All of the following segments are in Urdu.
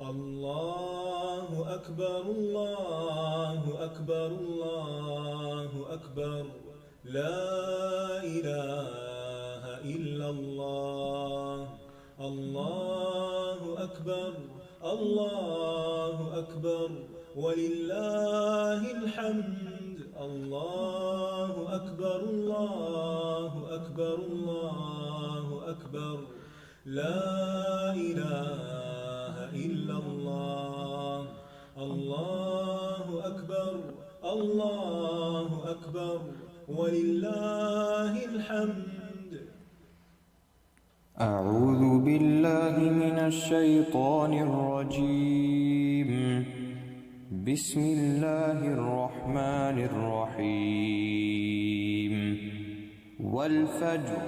الله أكبر الله أكبر الله أكبر لا إله إلا الله الله أكبر الله أكبر ولله الحمد الله أكبر الله أكبر الله أكبر لا إله إلا الله الله أكبر الله أكبر ولله الحمد. أعوذ بالله من الشيطان الرجيم. بسم الله الرحمن الرحيم. والفجر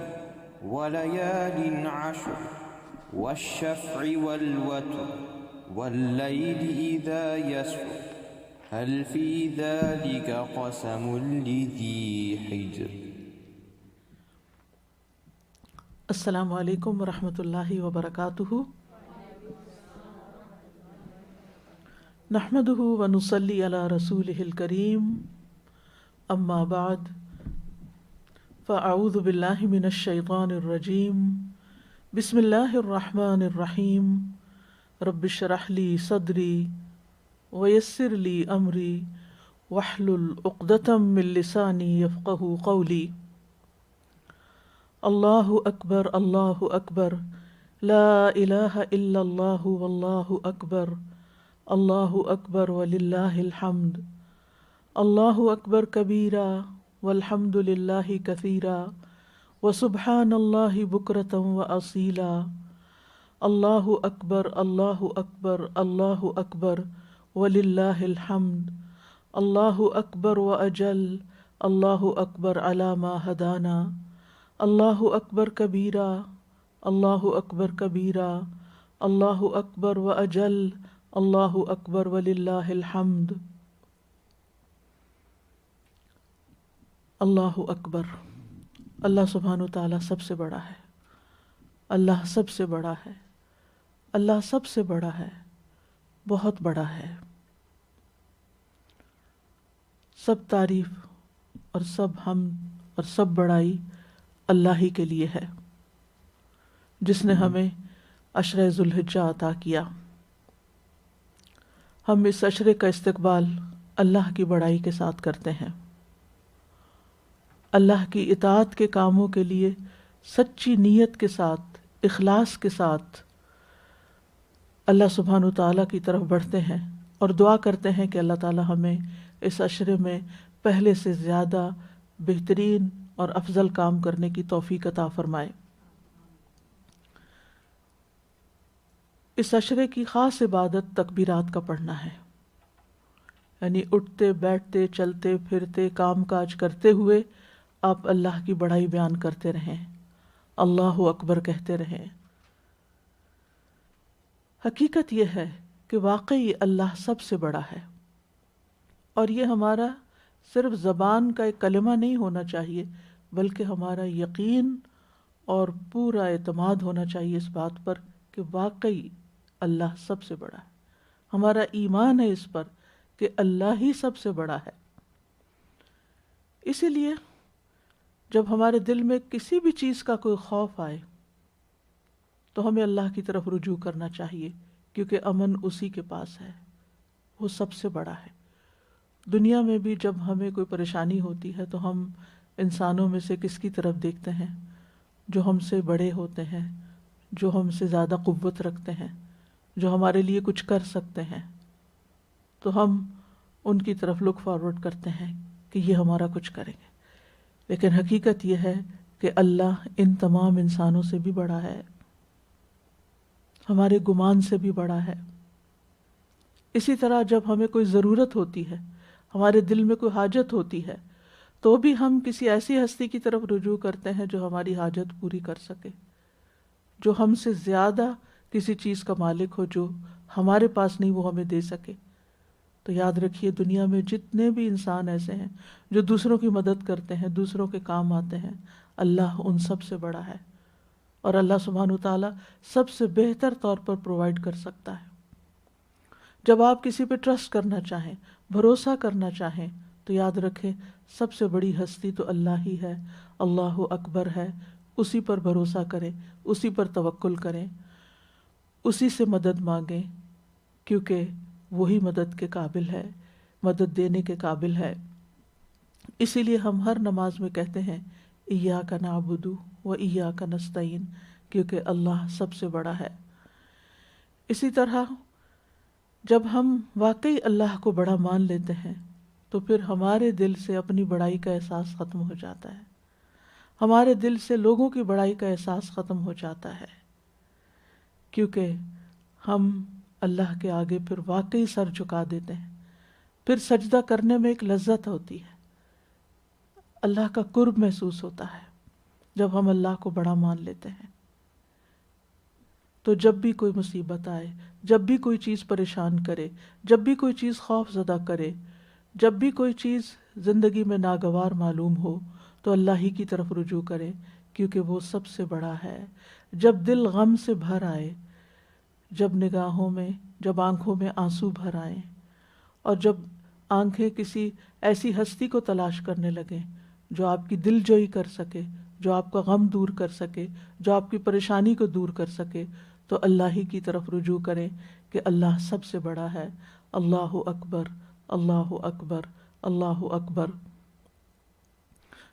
وليال عشر والشفع والوتر والليل إذا يسر هل في ذلك قسم لذي حجر. السلام علیکم ورحمۃ اللہ وبرکاتہ. نحمده ونصلی علی رسولہ الکریم. اما بعد فاعوذ باللہ من الشیطان الرجیم. بسم اللہ الرحمن الرحیم. رب اشرح لی صدری ویسر لی امری واحلل عقدۃ من لسانی یفقہوا قولی. اللہ اکبر اللہ اکبر لا الہ الا اللہ واللہ اکبر اللہ اکبر وللہ الحمد. اللہ اکبر کبیرا والحمد للہ کثیرا وسبحان اللہ بکرۃ واصیلا. اللہ اکبر اللہ اکبر اللہ اکبر وللہ الحمد. اللہ اکبر واجل اللہ اکبر علی ما ہدانا. اللہ اکبر کبیرا اللہ اکبر کبیرا اللہ اکبر واجل اللہ اکبر وللہ الحمد. اللہ اکبر. اللہ سبحانہ وتعالیٰ سب سے بڑا ہے. اللہ سب سے بڑا ہے. اللہ سب سے بڑا ہے. بہت بڑا ہے. سب تعریف اور سب حمد اور سب بڑائی اللہ ہی کے لیے ہے جس نے ہمیں عشرہ ذوالحجہ عطا کیا. ہم اس عشرے کا استقبال اللہ کی بڑائی کے ساتھ کرتے ہیں. اللہ کی اطاعت کے کاموں کے لیے سچی نیت کے ساتھ اخلاص کے ساتھ اللہ سبحانہ وتعالیٰ کی طرف بڑھتے ہیں اور دعا کرتے ہیں کہ اللہ تعالیٰ ہمیں اس عشرے میں پہلے سے زیادہ بہترین اور افضل کام کرنے کی توفیق عطا فرمائے. اس عشرے کی خاص عبادت تکبیرات کا پڑھنا ہے، یعنی اٹھتے بیٹھتے چلتے پھرتے کام کاج کرتے ہوئے آپ اللہ کی بڑائی بیان کرتے رہیں، اللہ اکبر کہتے رہیں. حقیقت یہ ہے کہ واقعی اللہ سب سے بڑا ہے، اور یہ ہمارا صرف زبان کا ایک کلمہ نہیں ہونا چاہیے بلکہ ہمارا یقین اور پورا اعتماد ہونا چاہیے اس بات پر کہ واقعی اللہ سب سے بڑا ہے. ہمارا ایمان ہے اس پر کہ اللہ ہی سب سے بڑا ہے. اسی لیے جب ہمارے دل میں کسی بھی چیز کا کوئی خوف آئے تو ہمیں اللہ کی طرف رجوع کرنا چاہیے، کیونکہ امن اسی کے پاس ہے، وہ سب سے بڑا ہے. دنیا میں بھی جب ہمیں کوئی پریشانی ہوتی ہے تو ہم انسانوں میں سے کس کی طرف دیکھتے ہیں؟ جو ہم سے بڑے ہوتے ہیں، جو ہم سے زیادہ قوت رکھتے ہیں، جو ہمارے لیے کچھ کر سکتے ہیں، تو ہم ان کی طرف لک فارورڈ کرتے ہیں کہ یہ ہمارا کچھ کریں گے. لیکن حقیقت یہ ہے کہ اللہ ان تمام انسانوں سے بھی بڑا ہے، ہمارے گمان سے بھی بڑا ہے. اسی طرح جب ہمیں کوئی ضرورت ہوتی ہے، ہمارے دل میں کوئی حاجت ہوتی ہے، تو بھی ہم کسی ایسی ہستی کی طرف رجوع کرتے ہیں جو ہماری حاجت پوری کر سکے، جو ہم سے زیادہ کسی چیز کا مالک ہو، جو ہمارے پاس نہیں وہ ہمیں دے سکے. تو یاد رکھیے دنیا میں جتنے بھی انسان ایسے ہیں جو دوسروں کی مدد کرتے ہیں، دوسروں کے کام آتے ہیں، اللہ ان سب سے بڑا ہے، اور اللہ سبحانہ وتعالیٰ سب سے بہتر طور پر پرووائڈ کر سکتا ہے. جب آپ کسی پہ ٹرسٹ کرنا چاہیں، بھروسہ کرنا چاہیں، تو یاد رکھیں سب سے بڑی ہستی تو اللہ ہی ہے، اللہ اکبر ہے، اسی پر بھروسہ کریں، اسی پر توکل کریں، اسی سے مدد مانگیں، کیونکہ وہی مدد کے قابل ہے، مدد دینے کے قابل ہے۔ اسی لیے ہم ہر نماز میں کہتے ہیں ایاک نعبد و ایاک نستعین، کیونکہ اللہ سب سے بڑا ہے۔ اسی طرح جب ہم واقعی اللہ کو بڑا مان لیتے ہیں تو پھر ہمارے دل سے اپنی بڑائی کا احساس ختم ہو جاتا ہے، ہمارے دل سے لوگوں کی بڑائی کا احساس ختم ہو جاتا ہے، کیونکہ ہم اللہ کے آگے پھر واقعی سر جھکا دیتے ہیں۔ پھر سجدہ کرنے میں ایک لذت ہوتی ہے، اللہ کا قرب محسوس ہوتا ہے جب ہم اللہ کو بڑا مان لیتے ہیں۔ تو جب بھی کوئی مصیبت آئے، جب بھی کوئی چیز پریشان کرے، جب بھی کوئی چیز خوف زدہ کرے، جب بھی کوئی چیز زندگی میں ناگوار معلوم ہو، تو اللہ ہی کی طرف رجوع کرے، کیونکہ وہ سب سے بڑا ہے۔ جب دل غم سے بھر آئے، جب آنکھوں میں آنسو بھر آئیں، اور جب آنکھیں کسی ایسی ہستی کو تلاش کرنے لگیں جو آپ کی دل جوئی کر سکے، جو آپ کا غم دور کر سکے، جو آپ کی پریشانی کو دور کر سکے، تو اللہ ہی کی طرف رجوع کریں کہ اللہ سب سے بڑا ہے۔ اللہ اکبر، اللہ اکبر، اللہ اکبر۔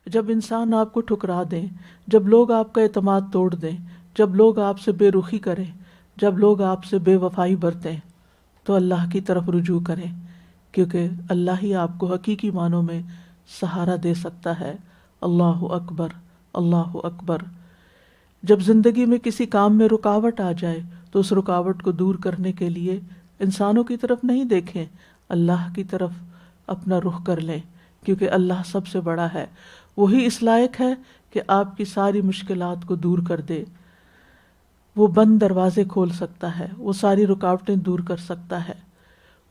جب انسان آپ کو ٹھکرا دیں، جب لوگ آپ کا اعتماد توڑ دیں، جب لوگ آپ سے بے رخی کریں، جب لوگ آپ سے بے وفائی برتیں، تو اللہ کی طرف رجوع کریں، کیونکہ اللہ ہی آپ کو حقیقی معنوں میں سہارا دے سکتا ہے۔ اللہ اکبر، اللہ اکبر۔ جب زندگی میں کسی کام میں رکاوٹ آ جائے تو اس رکاوٹ کو دور کرنے کے لیے انسانوں کی طرف نہیں دیکھیں، اللہ کی طرف اپنا رخ کر لیں، کیونکہ اللہ سب سے بڑا ہے۔ وہی اس لائق ہے کہ آپ کی ساری مشکلات کو دور کر دے، وہ بند دروازے کھول سکتا ہے، وہ ساری رکاوٹیں دور کر سکتا ہے،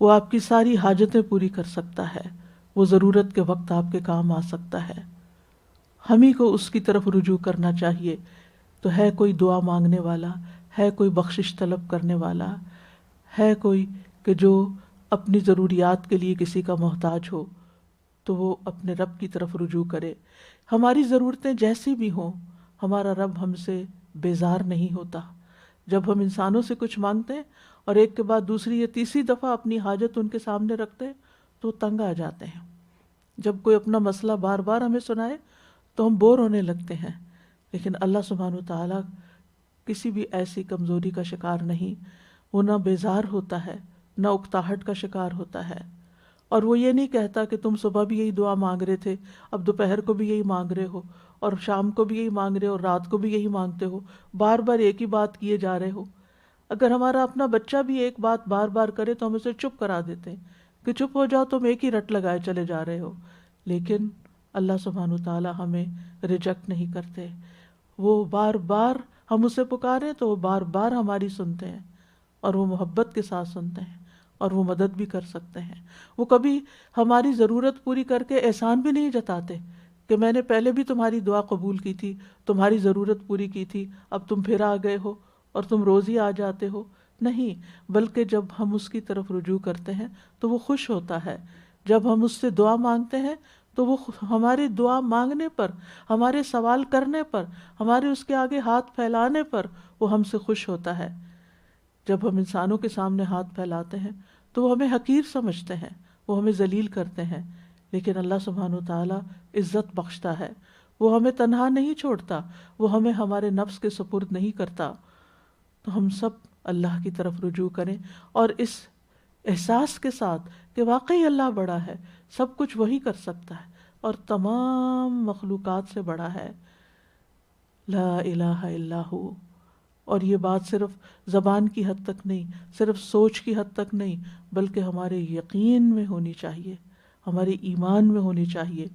وہ آپ کی ساری حاجتیں پوری کر سکتا ہے، وہ ضرورت کے وقت آپ کے کام آ سکتا ہے۔ ہم ہی کو اس کی طرف رجوع کرنا چاہیے۔ تو ہے کوئی دعا مانگنے والا، ہے کوئی بخشش طلب کرنے والا، ہے کوئی کہ جو اپنی ضروریات کے لیے کسی کا محتاج ہو، تو وہ اپنے رب کی طرف رجوع کرے۔ ہماری ضرورتیں جیسی بھی ہوں، ہمارا رب ہم سے بیزار نہیں ہوتا۔ جب ہم انسانوں سے کچھ مانگتے ہیں اور ایک کے بعد دوسری یا تیسری دفعہ اپنی حاجت ان کے سامنے رکھتے ہیں تو تنگ آ جاتے ہیں۔ جب کوئی اپنا مسئلہ بار بار ہمیں سنائے تو ہم بور ہونے لگتے ہیں، لیکن اللہ سبحانہ وتعالیٰ کسی بھی ایسی کمزوری کا شکار نہیں، وہ نہ بیزار ہوتا ہے، نہ اکتاہٹ کا شکار ہوتا ہے، اور وہ یہ نہیں کہتا کہ تم صبح بھی یہی دعا مانگ رہے تھے، اب دوپہر کو بھی یہی مانگ رہے ہو، اور شام کو بھی یہی مانگ رہے ہو، اور رات کو بھی یہی مانگتے ہو، بار بار ایک ہی بات کیے جا رہے ہو۔ اگر ہمارا اپنا بچہ بھی ایک بات بار بار کرے تو ہم اسے چپ کرا دیتے ہیں کہ چپ ہو جاؤ، تم ایک ہی رٹ لگائے چلے جا رہے ہو، لیکن اللہ سبحانہ وتعالیٰ ہمیں ریجیکٹ نہیں کرتے۔ وہ بار بار ہم اسے پکاریں تو وہ بار بار ہماری سنتے ہیں، اور وہ محبت کے ساتھ سنتے ہیں، اور وہ مدد بھی کر سکتے ہیں۔ وہ کبھی ہماری ضرورت پوری کر کے احسان بھی نہیں جتاتے کہ میں نے پہلے بھی تمہاری دعا قبول کی تھی، تمہاری ضرورت پوری کی تھی، اب تم پھر آ گئے ہو اور تم روز ہی آ جاتے ہو۔ نہیں، بلکہ جب ہم اس کی طرف رجوع کرتے ہیں تو وہ خوش ہوتا ہے۔ جب ہم اس سے دعا مانگتے ہیں تو وہ ہماری دعا مانگنے پر، ہمارے سوال کرنے پر، ہمارے اس کے آگے ہاتھ پھیلانے پر وہ ہم سے خوش ہوتا ہے۔ جب ہم انسانوں کے سامنے ہاتھ پھیلاتے ہیں تو وہ ہمیں حقیر سمجھتے ہیں، وہ ہمیں ذلیل کرتے ہیں، لیکن اللہ سبحانہ وتعالیٰ عزت بخشتا ہے، وہ ہمیں تنہا نہیں چھوڑتا، وہ ہمیں ہمارے نفس کے سپرد نہیں کرتا۔ تو ہم سب اللہ کی طرف رجوع کریں، اور اس احساس کے ساتھ کہ واقعی اللہ بڑا ہے، سب کچھ وہی کر سکتا ہے اور تمام مخلوقات سے بڑا ہے، لا الہ الا ہو۔ اور یہ بات صرف زبان کی حد تک نہیں، صرف سوچ کی حد تک نہیں، بلکہ ہمارے یقین میں ہونی چاہیے، ہمارے ایمان میں ہونی چاہیے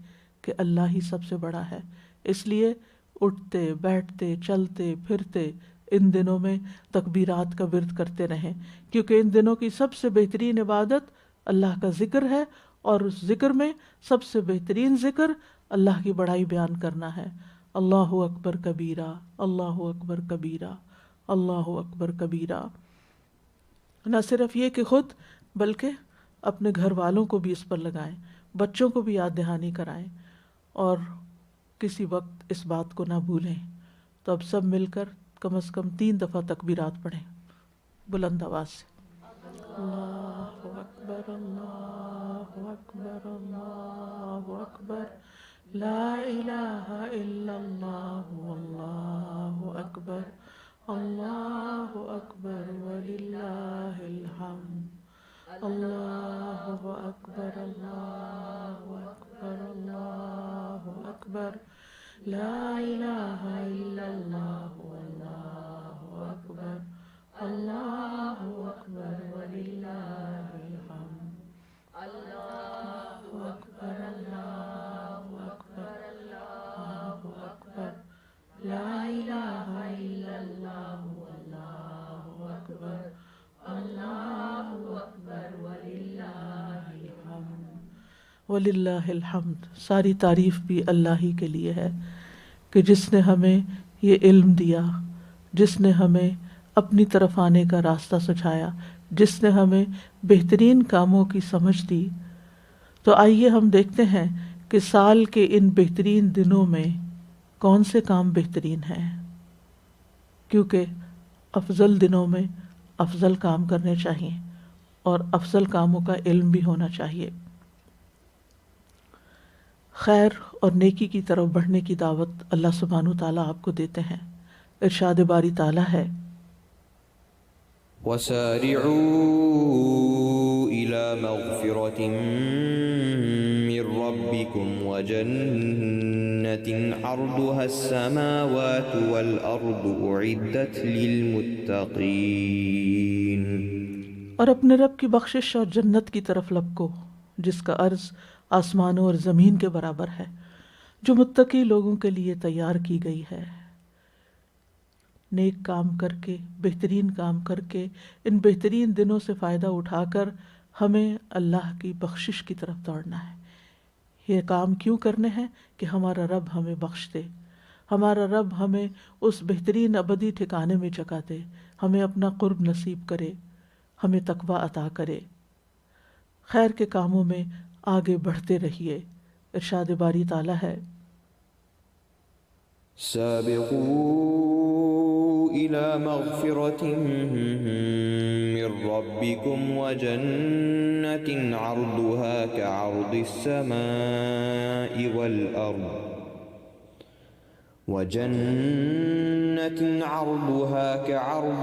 کہ اللہ ہی سب سے بڑا ہے۔ اس لیے اٹھتے بیٹھتے چلتے پھرتے ان دنوں میں تکبیرات کا ورد کرتے رہیں، کیونکہ ان دنوں کی سب سے بہترین عبادت اللہ کا ذکر ہے، اور اس ذکر میں سب سے بہترین ذکر اللہ کی بڑائی بیان کرنا ہے۔ اللہ اکبر کبیرہ، اللہ اکبر کبیرہ، اللہ اکبر کبیرہ۔ نہ صرف یہ کہ خود بلکہ اپنے گھر والوں کو بھی اس پر لگائیں، بچوں کو بھی یاد دہانی کرائیں، اور کسی وقت اس بات کو نہ بھولیں۔ تو اب سب مل کر کم از کم 3 دفعہ تکبیرات پڑھیں بلند آواز سے۔ اللہ اکبر، اللہ اکبر، اللہ اکبر، لا الہ الا اللہ، واللہ اکبر، اللہ اکبر وللہ الحمد، اللہ اکبر، اللہ اکبر، اللہ اکبر، لا الہ الا اللہ، واللہ اکبر، اللہ اکبر وللہ الحمد، اللہ اکبر، اللہ اکبر، اللہ اکبر، لا الہ الا اللہ، واللہ اکبر، اللہ اکبر وللہ الحمد۔ وللہ الحمد، ساری تعریف بھی اللہ ہی کے لیے ہے کہ جس نے ہمیں یہ علم دیا، جس نے ہمیں اپنی طرف آنے کا راستہ سجھایا، جس نے ہمیں بہترین کاموں کی سمجھ دی۔ تو آئیے ہم دیکھتے ہیں کہ سال کے ان بہترین دنوں میں کون سے کام بہترین ہیں، کیونکہ افضل دنوں میں افضل کام کرنے چاہیے اور افضل کاموں کا علم بھی ہونا چاہیے۔ خیر اور نیکی کی طرف بڑھنے کی دعوت اللہ سبحانہ وتعالیٰ آپ کو دیتے ہیں۔ ارشاد باری تعالیٰ ہے، وَسَارِعُوا إِلَى مَغْفِرَةٍ مِّن رَّبِّكُمْ وَجَنَّةٍ عَرْضُهَا السَّمَاوَاتُ وَالْأَرْضُ أُعِدَّتْ لِلْمُتَّقِينَ۔ اور اپنے رب کی بخشش اور جنت کی طرف لپکو جس کا عرض آسمانوں اور زمین کے برابر ہے، جو متقی لوگوں کے لیے تیار کی گئی ہے۔ نیک کام کر کے، بہترین کام کر کے، ان بہترین دنوں سے فائدہ اٹھا کر ہمیں اللہ کی بخشش کی طرف دوڑنا ہے۔ یہ کام کیوں کرنے ہیں؟ کہ ہمارا رب ہمیں بخش دے، ہمارا رب ہمیں اس بہترین ابدی ٹھکانے میں جگہ دے، ہمیں اپنا قرب نصیب کرے، ہمیں تقویٰ عطا کرے۔ خیر کے کاموں میں آگے بڑھتے رہیے۔ ارشاد باری تعالیٰ ہے، سابقوا إلى مغفرة من ربكم وجنة عرضها كعرض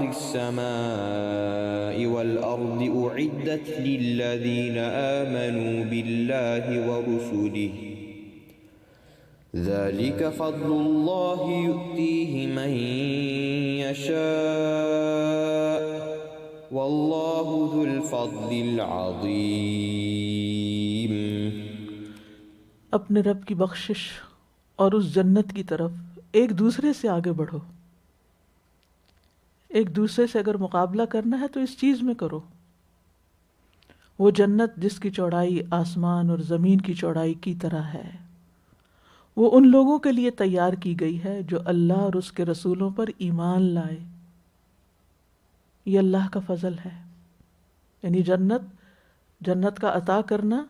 السماء والأرض أعدت للذين آمنوا بالله ورسله ذلك فضل الله يؤتيه من يشاء والله ذو الفضل العظيم۔ اپنے رب کی بخشش اور اس جنت کی طرف ایک دوسرے سے آگے بڑھو۔ ایک دوسرے سے اگر مقابلہ کرنا ہے تو اس چیز میں کرو۔ وہ جنت جس کی چوڑائی آسمان اور زمین کی چوڑائی کی طرح ہے، وہ ان لوگوں کے لیے تیار کی گئی ہے جو اللہ اور اس کے رسولوں پر ایمان لائے۔ یہ اللہ کا فضل ہے، یعنی جنت کا عطا کرنا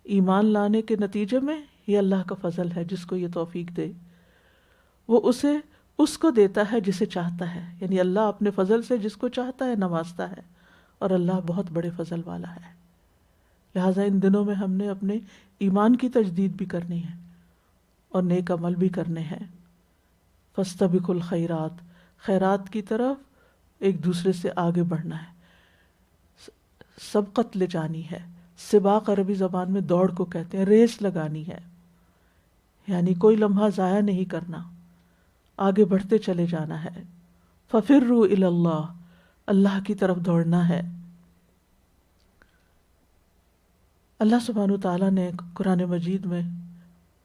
ایمان لانے کے نتیجے میں یہ اللہ کا فضل ہے۔ جس کو یہ توفیق دے وہ اس کو دیتا ہے جسے چاہتا ہے، یعنی اللہ اپنے فضل سے جس کو چاہتا ہے نوازتا ہے، اور اللہ بہت بڑے فضل والا ہے۔ لہٰذا ان دنوں میں ہم نے اپنے ایمان کی تجدید بھی کرنی ہے اور نیک عمل بھی کرنے ہیں۔ فاستبقوا الخیرات، خیرات کی طرف ایک دوسرے سے آگے بڑھنا ہے، سبقت لے جانی ہے۔ سباق عربی زبان میں دوڑ کو کہتے ہیں، ریس لگانی ہے، یعنی کوئی لمحہ ضائع نہیں کرنا، آگے بڑھتے چلے جانا ہے۔ ففروا الی اللہ، اللہ کی طرف دوڑنا ہے۔ اللہ سبحانہ وتعالیٰ نے قرآن مجید میں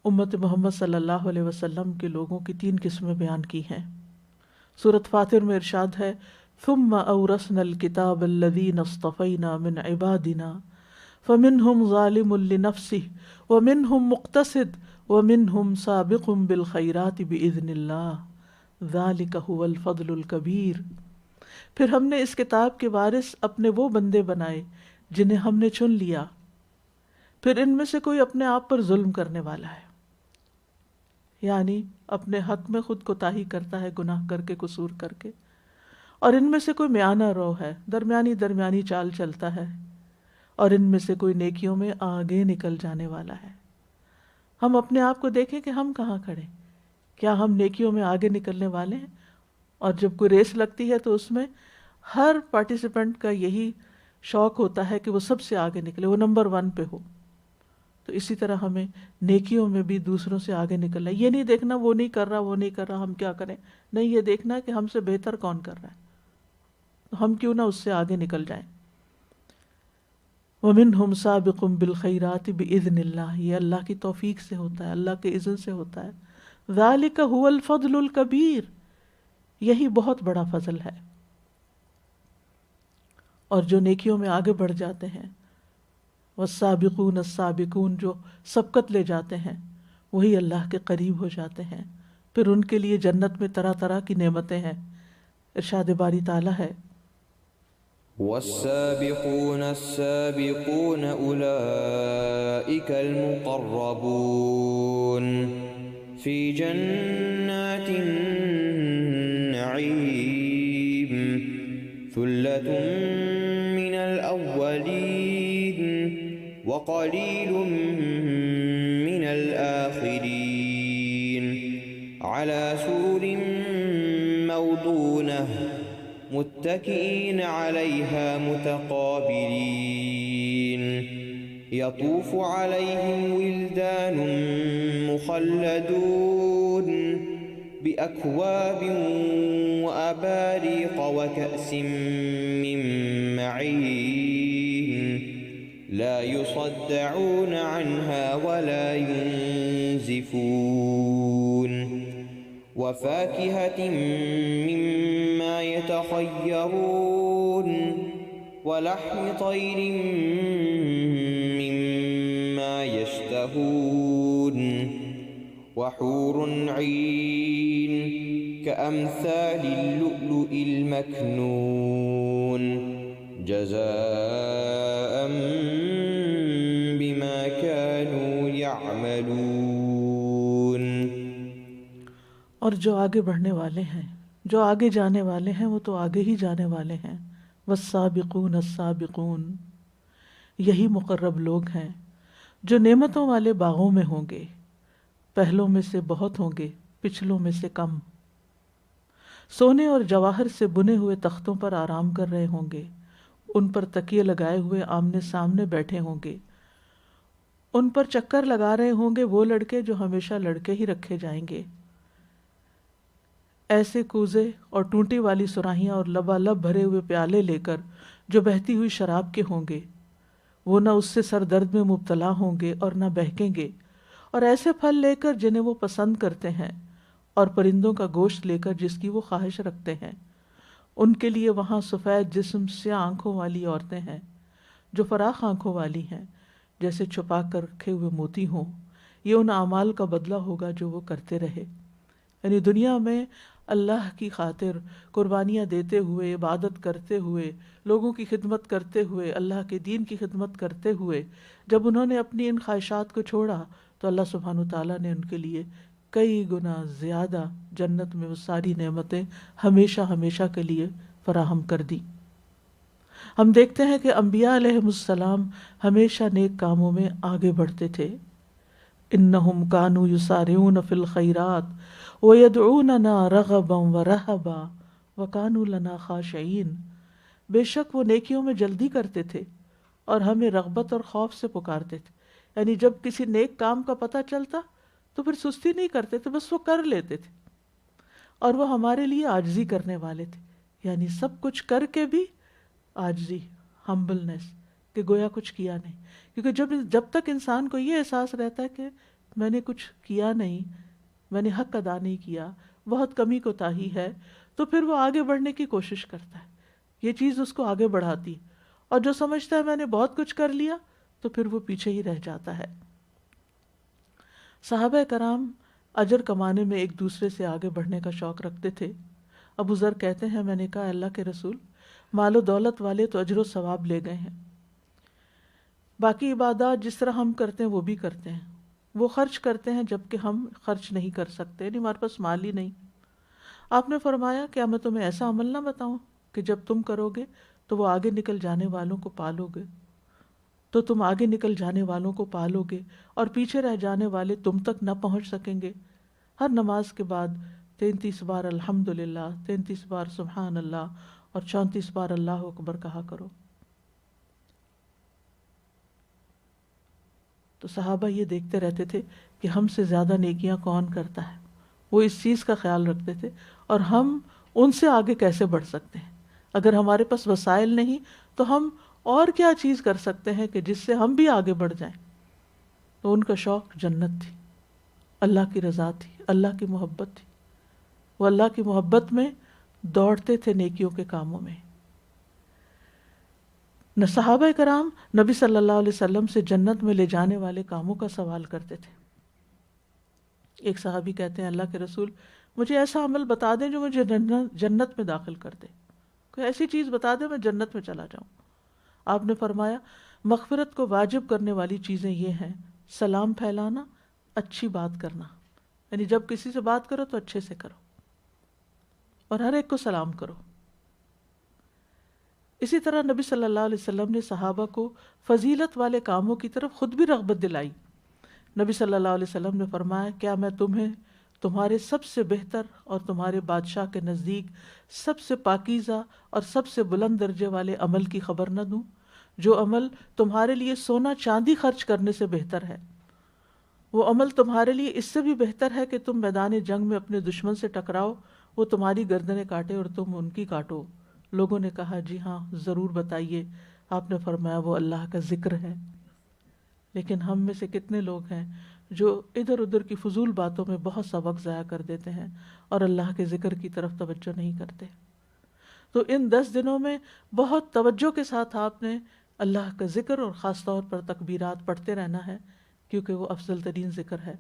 امت محمد صلی اللہ علیہ وسلم کے لوگوں کی 3 قسمیں بیان کی ہیں۔ سورۃ فاطر میں ارشاد ہے، ثم اورثنا الکتاب الذین اصطفینا من عبادنا فمنهم ظالم لنفسه ومنهم مقتصد ومنهم سابق بالخیرات بإذن اللہ ذلک هو الفضل الکبیر۔ پھر ہم نے اس کتاب کے وارث اپنے وہ بندے بنائے جنہیں ہم نے چن لیا، پھر ان میں سے کوئی اپنے آپ پر ظلم کرنے والا ہے، یعنی اپنے حق میں خود کوتاہی کرتا ہے، گناہ کر کے، قصور کر کے، اور ان میں سے کوئی میانہ رو ہے، درمیانی چال چلتا ہے، اور ان میں سے کوئی نیکیوں میں آگے نکل جانے والا ہے۔ ہم اپنے آپ کو دیکھیں کہ ہم کہاں کھڑے، کیا ہم نیکیوں میں آگے نکلنے والے ہیں؟ اور جب کوئی ریس لگتی ہے تو اس میں ہر پارٹیسپینٹ کا یہی شوق ہوتا ہے کہ وہ سب سے آگے نکلے، وہ نمبر 1 پہ ہو۔ تو اسی طرح ہمیں نیکیوں میں بھی دوسروں سے آگے نکلنا ہے۔ یہ نہیں دیکھنا وہ نہیں کر رہا ہم کیا کریں، نہیں، یہ دیکھنا کہ ہم سے بہتر کون کر رہا ہے، تو ہم کیوں نہ اس سے آگے نکل جائیں۔ وَمِنْهُمْ سَابِقٌ بِالْخَيْرَاتِ بِإِذْنِ اللَّهِ، یہ اللہ کی توفیق سے ہوتا ہے، اللہ کے اذن سے ہوتا ہے۔ ذَلِكَ هُوَ الْفَضْلُ الْكَبِيرُ، یہی بہت بڑا فضل ہے۔ اور جو نیکیوں میں آگے بڑھ جاتے ہیں، والسابقون السابقون، جو سبقت لے جاتے ہیں، وہی اللہ کے قریب ہو جاتے ہیں، پھر ان کے لیے جنت میں طرح طرح کی نعمتیں ہیں۔ ارشاد باری تعالیٰ ہے، والسابقون السابقون أولئك المقربون في جنات النعيم ثلة من الأولين وقليل من الآخرين على سرر موضونة متكئين عليها متقابلين يطوف عليهم ولدان مخلدون بأكواب وأباريق وكأس من معين لا يصدعون عنها ولا ينزفون وفاكهة مما يتخيرون ولحم طير مما يشتهون وحور عين كأمثال اللؤلؤ المكنون جزاء بما كانوا يعملون۔ اور جو آگے بڑھنے والے ہیں، جو آگے جانے والے ہیں، وہ تو آگے ہی جانے والے ہیں۔ والسابقون السابقون، یہی مقرب لوگ ہیں جو نعمتوں والے باغوں میں ہوں گے، پہلوں میں سے بہت ہوں گے، پچھلوں میں سے کم، سونے اور جواہر سے بنے ہوئے تختوں پر آرام کر رہے ہوں گے، ان پر تکیے لگائے ہوئے آمنے سامنے بیٹھے ہوں گے، ان پر چکر لگا رہے ہوں گے وہ لڑکے جو ہمیشہ لڑکے ہی رکھے جائیں گے، ایسے کوزے اور ٹونٹی والی سراہیاں اور لبالب بھرے ہوئے پیالے لے کر جو بہتی ہوئی شراب کے ہوں گے، وہ نہ اس سے سر درد میں مبتلا ہوں گے اور نہ بہکیں گے، اور ایسے پھل لے کر جنہیں وہ پسند کرتے ہیں، اور پرندوں کا گوشت لے کر جس کی وہ خواہش رکھتے ہیں۔ ان کے لیے وہاں سفید جسم سیاہ آنکھوں والی عورتیں ہیں جو فراخ آنکھوں والی ہیں، جیسے چھپا کر رکھے ہوئے موتی ہوں۔ یہ ان اعمال کا بدلہ ہوگا جو وہ کرتے رہے، یعنی دنیا میں اللہ کی خاطر قربانیاں دیتے ہوئے، عبادت کرتے ہوئے، لوگوں کی خدمت کرتے ہوئے، اللہ کے دین کی خدمت کرتے ہوئے جب انہوں نے اپنی ان خواہشات کو چھوڑا تو اللہ سبحانہ وتعالیٰ نے ان کے لیے کئی گنا زیادہ جنت میں وہ ساری نعمتیں ہمیشہ ہمیشہ کے لیے فراہم کر دی۔ ہم دیکھتے ہیں کہ انبیاء علیہم السلام ہمیشہ نیک کاموں میں آگے بڑھتے تھے۔ انہم کانوا یسارعون فی الخیرات ویدعوننا رغبا ورہبا وکانوا لنا خاشعین، بے شک وہ نیکیوں میں جلدی کرتے تھے اور ہمیں رغبت اور خوف سے پکارتے تھے، یعنی جب کسی نیک کام کا پتہ چلتا تو پھر سستی نہیں کرتے تھے، بس وہ کر لیتے تھے، اور وہ ہمارے لیے عاجزی کرنے والے تھے، یعنی سب کچھ کر کے بھی عاجزی، ہمبلنس، کہ گویا کچھ کیا نہیں، کیونکہ جب تک انسان کو یہ احساس رہتا ہے کہ میں نے کچھ کیا نہیں، میں نے حق ادا نہیں کیا، بہت کمی کوتاہی ہے، تو پھر وہ آگے بڑھنے کی کوشش کرتا ہے، یہ چیز اس کو آگے بڑھاتی، اور جو سمجھتا ہے میں نے بہت کچھ کر لیا تو پھر وہ پیچھے ہی رہ جاتا ہے۔ صحابہ کرام اجر کمانے میں ایک دوسرے سے آگے بڑھنے کا شوق رکھتے تھے۔ ابو ذر کہتے ہیں میں نے کہا اللہ کے رسول، مال و دولت والے تو اجر و ثواب لے گئے ہیں، باقی عبادات جس طرح ہم کرتے ہیں وہ بھی کرتے ہیں. وہ خرچ کرتے ہیں جبکہ ہم خرچ نہیں کر سکتے، یعنی ہمارے پاس مال ہی نہیں. آپ نے فرمایا کیا میں تمہیں ایسا عمل نہ بتاؤں کہ جب تم کرو گے تو وہ آگے نکل جانے والوں کو پالو گے، تو تم آگے نکل جانے والوں کو پالو گے اور پیچھے رہ جانے والے تم تک نہ پہنچ سکیں گے. ہر نماز کے بعد 33 بار الحمدللہ، 33 بار سبحان اللہ اور 34 بار اللہ اکبر کہا کرو. تو صحابہ یہ دیکھتے رہتے تھے کہ ہم سے زیادہ نیکیاں کون کرتا ہے، وہ اس چیز کا خیال رکھتے تھے، اور ہم ان سے آگے کیسے بڑھ سکتے ہیں. اگر ہمارے پاس وسائل نہیں تو ہم اور کیا چیز کر سکتے ہیں کہ جس سے ہم بھی آگے بڑھ جائیں. تو ان کا شوق جنت تھی، اللہ کی رضا تھی، اللہ کی محبت تھی. وہ اللہ کی محبت میں دوڑتے تھے نیکیوں کے کاموں میں. صحابہ کرام نبی صلی اللہ علیہ وسلم سے جنت میں لے جانے والے کاموں کا سوال کرتے تھے. ایک صحابی کہتے ہیں اللہ کے رسول مجھے ایسا عمل بتا دیں جو مجھے جنت میں داخل کر دے، کوئی ایسی چیز بتا دیں میں جنت میں چلا جاؤں. آپ نے فرمایا مغفرت کو واجب کرنے والی چیزیں یہ ہیں: سلام پھیلانا، اچھی بات کرنا، یعنی جب کسی سے بات کرو تو اچھے سے کرو اور ہر ایک کو سلام کرو. اسی طرح نبی صلی اللہ علیہ وسلم نے صحابہ کو فضیلت والے کاموں کی طرف خود بھی رغبت دلائی. نبی صلی اللہ علیہ وسلم نے فرمایا کیا میں تمہیں تمہارے سب سے بہتر اور تمہارے بادشاہ کے نزدیک سب سے پاکیزہ اور سب سے بلند درجے والے عمل کی خبر نہ دوں، جو عمل تمہارے لیے سونا چاندی خرچ کرنے سے بہتر ہے. وہ عمل تمہارے لیے اس سے بھی بہتر ہے کہ تم میدان جنگ میں اپنے دشمن سے ٹکراؤ، وہ تمہاری گردنیں کاٹے اور تم ان کی کاٹو. لوگوں نے کہا جی ہاں ضرور بتائیے. آپ نے فرمایا وہ اللہ کا ذکر ہے. لیکن ہم میں سے کتنے لوگ ہیں جو ادھر ادھر کی فضول باتوں میں بہت سا وقت ضائع کر دیتے ہیں اور اللہ کے ذکر کی طرف توجہ نہیں کرتے. تو ان 10 دنوں میں بہت توجہ کے ساتھ آپ نے اللہ کا ذکر اور خاص طور پر تکبیرات پڑھتے رہنا ہے، کیونکہ وہ افضل ترین ذکر ہے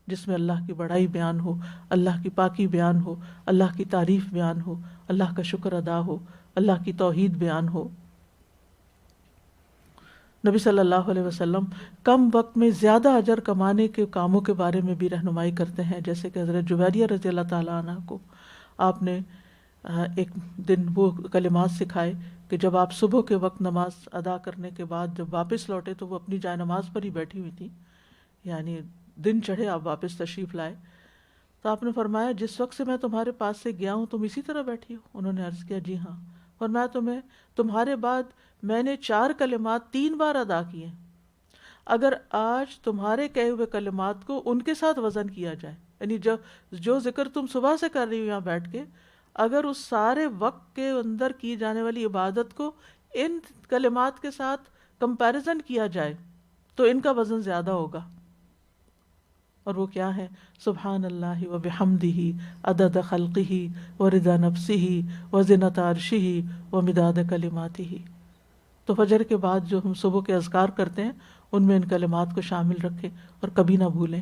جس میں اللہ کی بڑائی بیان ہو، اللہ کی پاکی بیان ہو، اللہ کی تعریف بیان ہو، اللہ کا شکر ادا ہو، اللہ کی توحید بیان ہو. نبی صلی اللہ علیہ وسلم کم وقت میں زیادہ اجر کمانے کے کاموں کے بارے میں بھی رہنمائی کرتے ہیں، جیسے کہ حضرت جویریہ رضی اللہ تعالیٰ عنہ کو آپ نے ایک دن وہ کلمات سکھائے کہ جب آپ صبح کے وقت نماز ادا کرنے کے بعد جب واپس لوٹے تو وہ اپنی جائے نماز پر ہی بیٹھی ہوئی تھی، یعنی دن چڑھے آپ واپس تشریف لائے. تو آپ نے فرمایا جس وقت سے میں تمہارے پاس سے گیا ہوں تم اسی طرح بیٹھی ہو؟ انہوں نے عرض کیا جی ہاں. فرمایا تمہارے بعد میں نے 4 کلمات 3 بار ادا کیے. اگر آج تمہارے کہے ہوئے کلمات کو ان کے ساتھ وزن کیا جائے، یعنی جو ذکر تم صبح سے کر رہی ہو یہاں بیٹھ کے، اگر اس سارے وقت کے اندر کی جانے والی عبادت کو ان کلمات کے ساتھ کمپیریزن کیا جائے تو ان کا وزن زیادہ ہوگا. اور وہ کیا ہے؟ سبحان اللہ و بحمدہ عدد خلقہ و رضا نفسہ و زنۃ عرشہ و مداد کلماتہ. تو فجر کے بعد جو ہم صبح کے اذکار کرتے ہیں ان میں ان کلمات کو شامل رکھیں اور کبھی نہ بھولیں.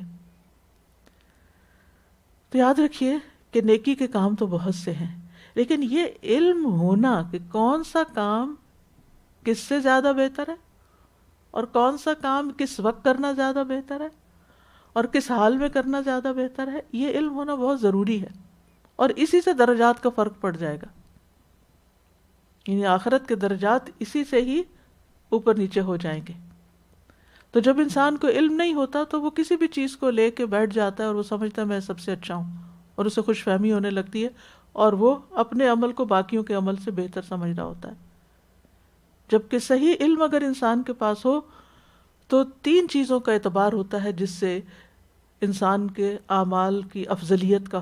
تو یاد رکھیے کہ نیکی کے کام تو بہت سے ہیں، لیکن یہ علم ہونا کہ کون سا کام کس سے زیادہ بہتر ہے اور کون سا کام کس وقت کرنا زیادہ بہتر ہے اور کس حال میں کرنا زیادہ بہتر ہے، یہ علم ہونا بہت ضروری ہے. اور اسی سے درجات کا فرق پڑ جائے گا، یعنی آخرت کے درجات اسی سے ہی اوپر نیچے ہو جائیں گے. تو جب انسان کو علم نہیں ہوتا تو وہ کسی بھی چیز کو لے کے بیٹھ جاتا ہے اور وہ سمجھتا ہے میں سب سے اچھا ہوں، اور اسے خوش فہمی ہونے لگتی ہے اور وہ اپنے عمل کو باقیوں کے عمل سے بہتر سمجھ رہا ہوتا ہے. جبکہ صحیح علم اگر انسان کے پاس ہو تو 3 چیزوں کا اعتبار ہوتا ہے جس سے انسان کے اعمال کی افضلیت کا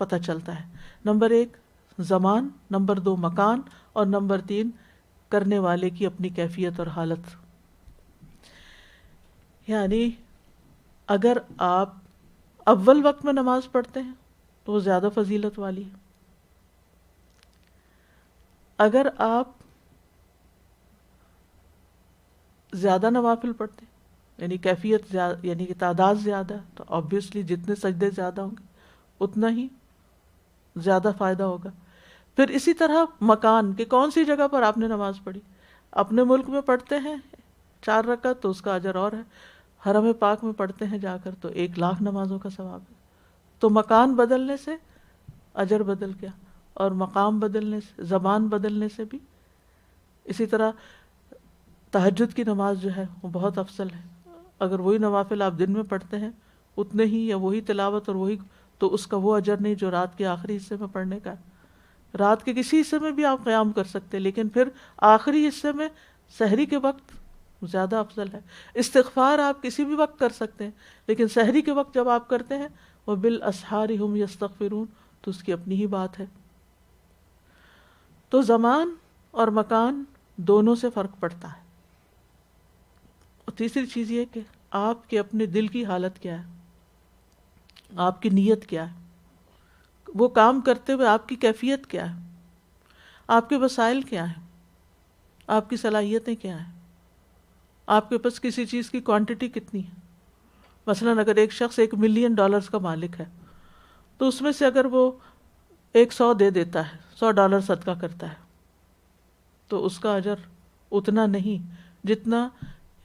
پتہ چلتا ہے. نمبر 1 زمان، نمبر 2 مکان، اور نمبر 3 کرنے والے کی اپنی کیفیت اور حالت. یعنی اگر آپ اول وقت میں نماز پڑھتے ہیں تو وہ زیادہ فضیلت والی ہے. اگر آپ زیادہ نوافل پڑھتے ہیں یعنی کیفیت یعنی کہ تعداد زیادہ ہے تو آبویسلی جتنے سجدے زیادہ ہوں گے اتنا ہی زیادہ فائدہ ہوگا. پھر اسی طرح مکان کہ کون سی جگہ پر آپ نے نماز پڑھی. اپنے ملک میں پڑھتے ہیں 4 رکعت تو اس کا اجر اور ہے. حرم پاک میں پڑھتے ہیں جا کر تو 1,00,000 نمازوں کا ثواب ہے. تو مکان بدلنے سے اجر بدل گیا، اور مقام بدلنے سے، زبان بدلنے سے بھی. اسی طرح تہجد کی نماز جو ہے وہ بہت افضل ہے. اگر وہی نوافل آپ دن میں پڑھتے ہیں اتنے ہی، یا وہی تلاوت اور وہی، تو اس کا وہ اجر نہیں جو رات کے آخری حصے میں پڑھنے کا ہے. رات کے کسی حصے میں بھی آپ قیام کر سکتے ہیں، لیکن پھر آخری حصے میں سحری کے وقت زیادہ افضل ہے. استغفار آپ کسی بھی وقت کر سکتے ہیں، لیکن سحری کے وقت جب آپ کرتے ہیں وہ بالاسحار ہم یستغفرون، تو اس کی اپنی ہی بات ہے. تو زمان اور مکان دونوں سے فرق پڑتا ہے. اور تیسری چیز یہ کہ آپ کے اپنے دل کی حالت کیا ہے، آپ کی نیت کیا ہے، وہ کام کرتے ہوئے آپ کی کیفیت کیا ہے، آپ کے وسائل کیا ہیں، آپ کی صلاحیتیں کیا ہیں، آپ کے پاس کسی چیز کی کوانٹٹی کتنی ہے. مثلاً اگر ایک شخص $1,000,000 کا مالک ہے تو اس میں سے اگر وہ 100 دے دیتا ہے، $100 صدقہ کرتا ہے، تو اس کا اجر اتنا نہیں جتنا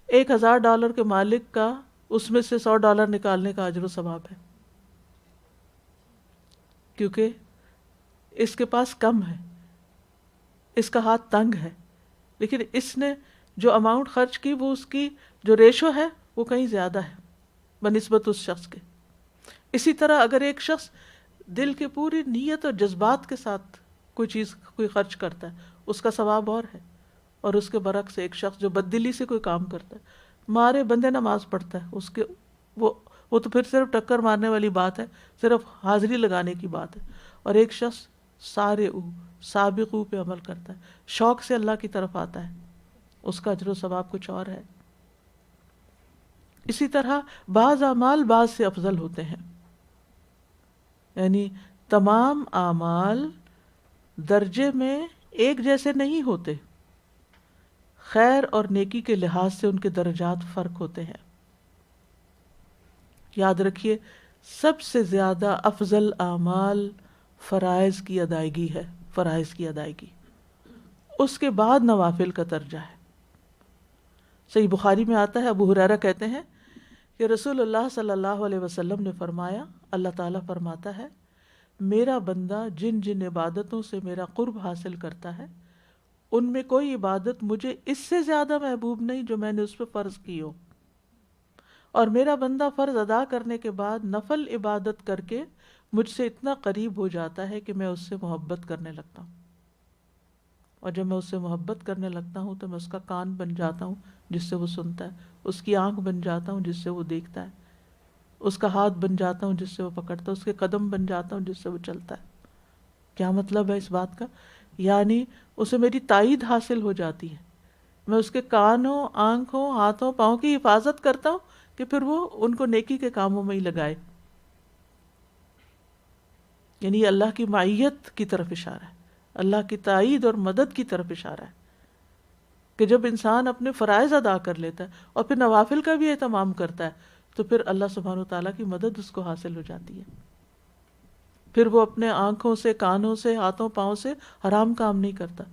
$1,000 کے مالک کا اس میں سے $100 نکالنے کا اجر و ثواب ہے. کیونکہ اس کے پاس کم ہے، اس کا ہاتھ تنگ ہے، لیکن اس نے جو اماؤنٹ خرچ کی وہ اس کی جو ریشو ہے وہ کہیں زیادہ ہے بنسبت اس شخص کے. اسی طرح اگر ایک شخص دل کے پوری نیت اور جذبات کے ساتھ کوئی چیز کوئی خرچ کرتا ہے اس کا ثواب اور ہے. اور اس کے برعکس ایک شخص جو بددلی سے کوئی کام کرتا ہے، مارے بندے نماز پڑھتا ہے، اس کے وہ تو پھر صرف ٹکر مارنے والی بات ہے، صرف حاضری لگانے کی بات ہے. اور ایک شخص سابقو پہ عمل کرتا ہے، شوق سے اللہ کی طرف آتا ہے، اس کا اجر و ثواب کچھ اور ہے. اسی طرح بعض اعمال بعض سے افضل ہوتے ہیں، یعنی تمام اعمال درجے میں ایک جیسے نہیں ہوتے، خیر اور نیکی کے لحاظ سے ان کے درجات فرق ہوتے ہیں. یاد رکھیے سب سے زیادہ افضل اعمال فرائض کی ادائیگی ہے، فرائض کی ادائیگی، اس کے بعد نوافل کا درجہ ہے. صحیح بخاری میں آتا ہے، ابو ہریرہ کہتے ہیں کہ رسول اللہ صلی اللہ علیہ وسلم نے فرمایا، اللہ تعالیٰ فرماتا ہے میرا بندہ جن جن عبادتوں سے میرا قرب حاصل کرتا ہے ان میں کوئی عبادت مجھے اس سے زیادہ محبوب نہیں جو میں نے اس پہ فرض کی ہو، اور میرا بندہ فرض ادا کرنے کے بعد نفل عبادت کر کے مجھ سے اتنا قریب ہو جاتا ہے کہ میں اس سے محبت کرنے لگتا ہوں، اور جب میں اس سے محبت کرنے لگتا ہوں تو میں اس کا کان بن جاتا ہوں جس سے وہ سنتا ہے، اس کی آنکھ بن جاتا ہوں جس سے وہ دیکھتا ہے، اس کا ہاتھ بن جاتا ہوں جس سے وہ پکڑتا ہے، اس کے قدم بن جاتا ہوں جس سے وہ چلتا ہے. کیا مطلب ہے اس بات کا؟ یعنی اسے میری تائید حاصل ہو جاتی ہے، میں اس کے کانوں، آنکھوں، ہاتھوں، پاؤں کی حفاظت کرتا ہوں کہ پھر وہ ان کو نیکی کے کاموں میں ہی لگائے. یعنی یہ اللہ کی معیت کی طرف اشارہ ہے، اللہ کی تائید اور مدد کی طرف اشارہ ہے کہ جب انسان اپنے فرائض ادا کر لیتا ہے اور پھر نوافل کا بھی اہتمام کرتا ہے تو پھر اللہ سبحانہ وتعالیٰ کی مدد اس کو حاصل ہو جاتی ہے. پھر وہ اپنے آنکھوں سے، کانوں سے، ہاتھوں، پاؤں سے حرام کام نہیں کرتا،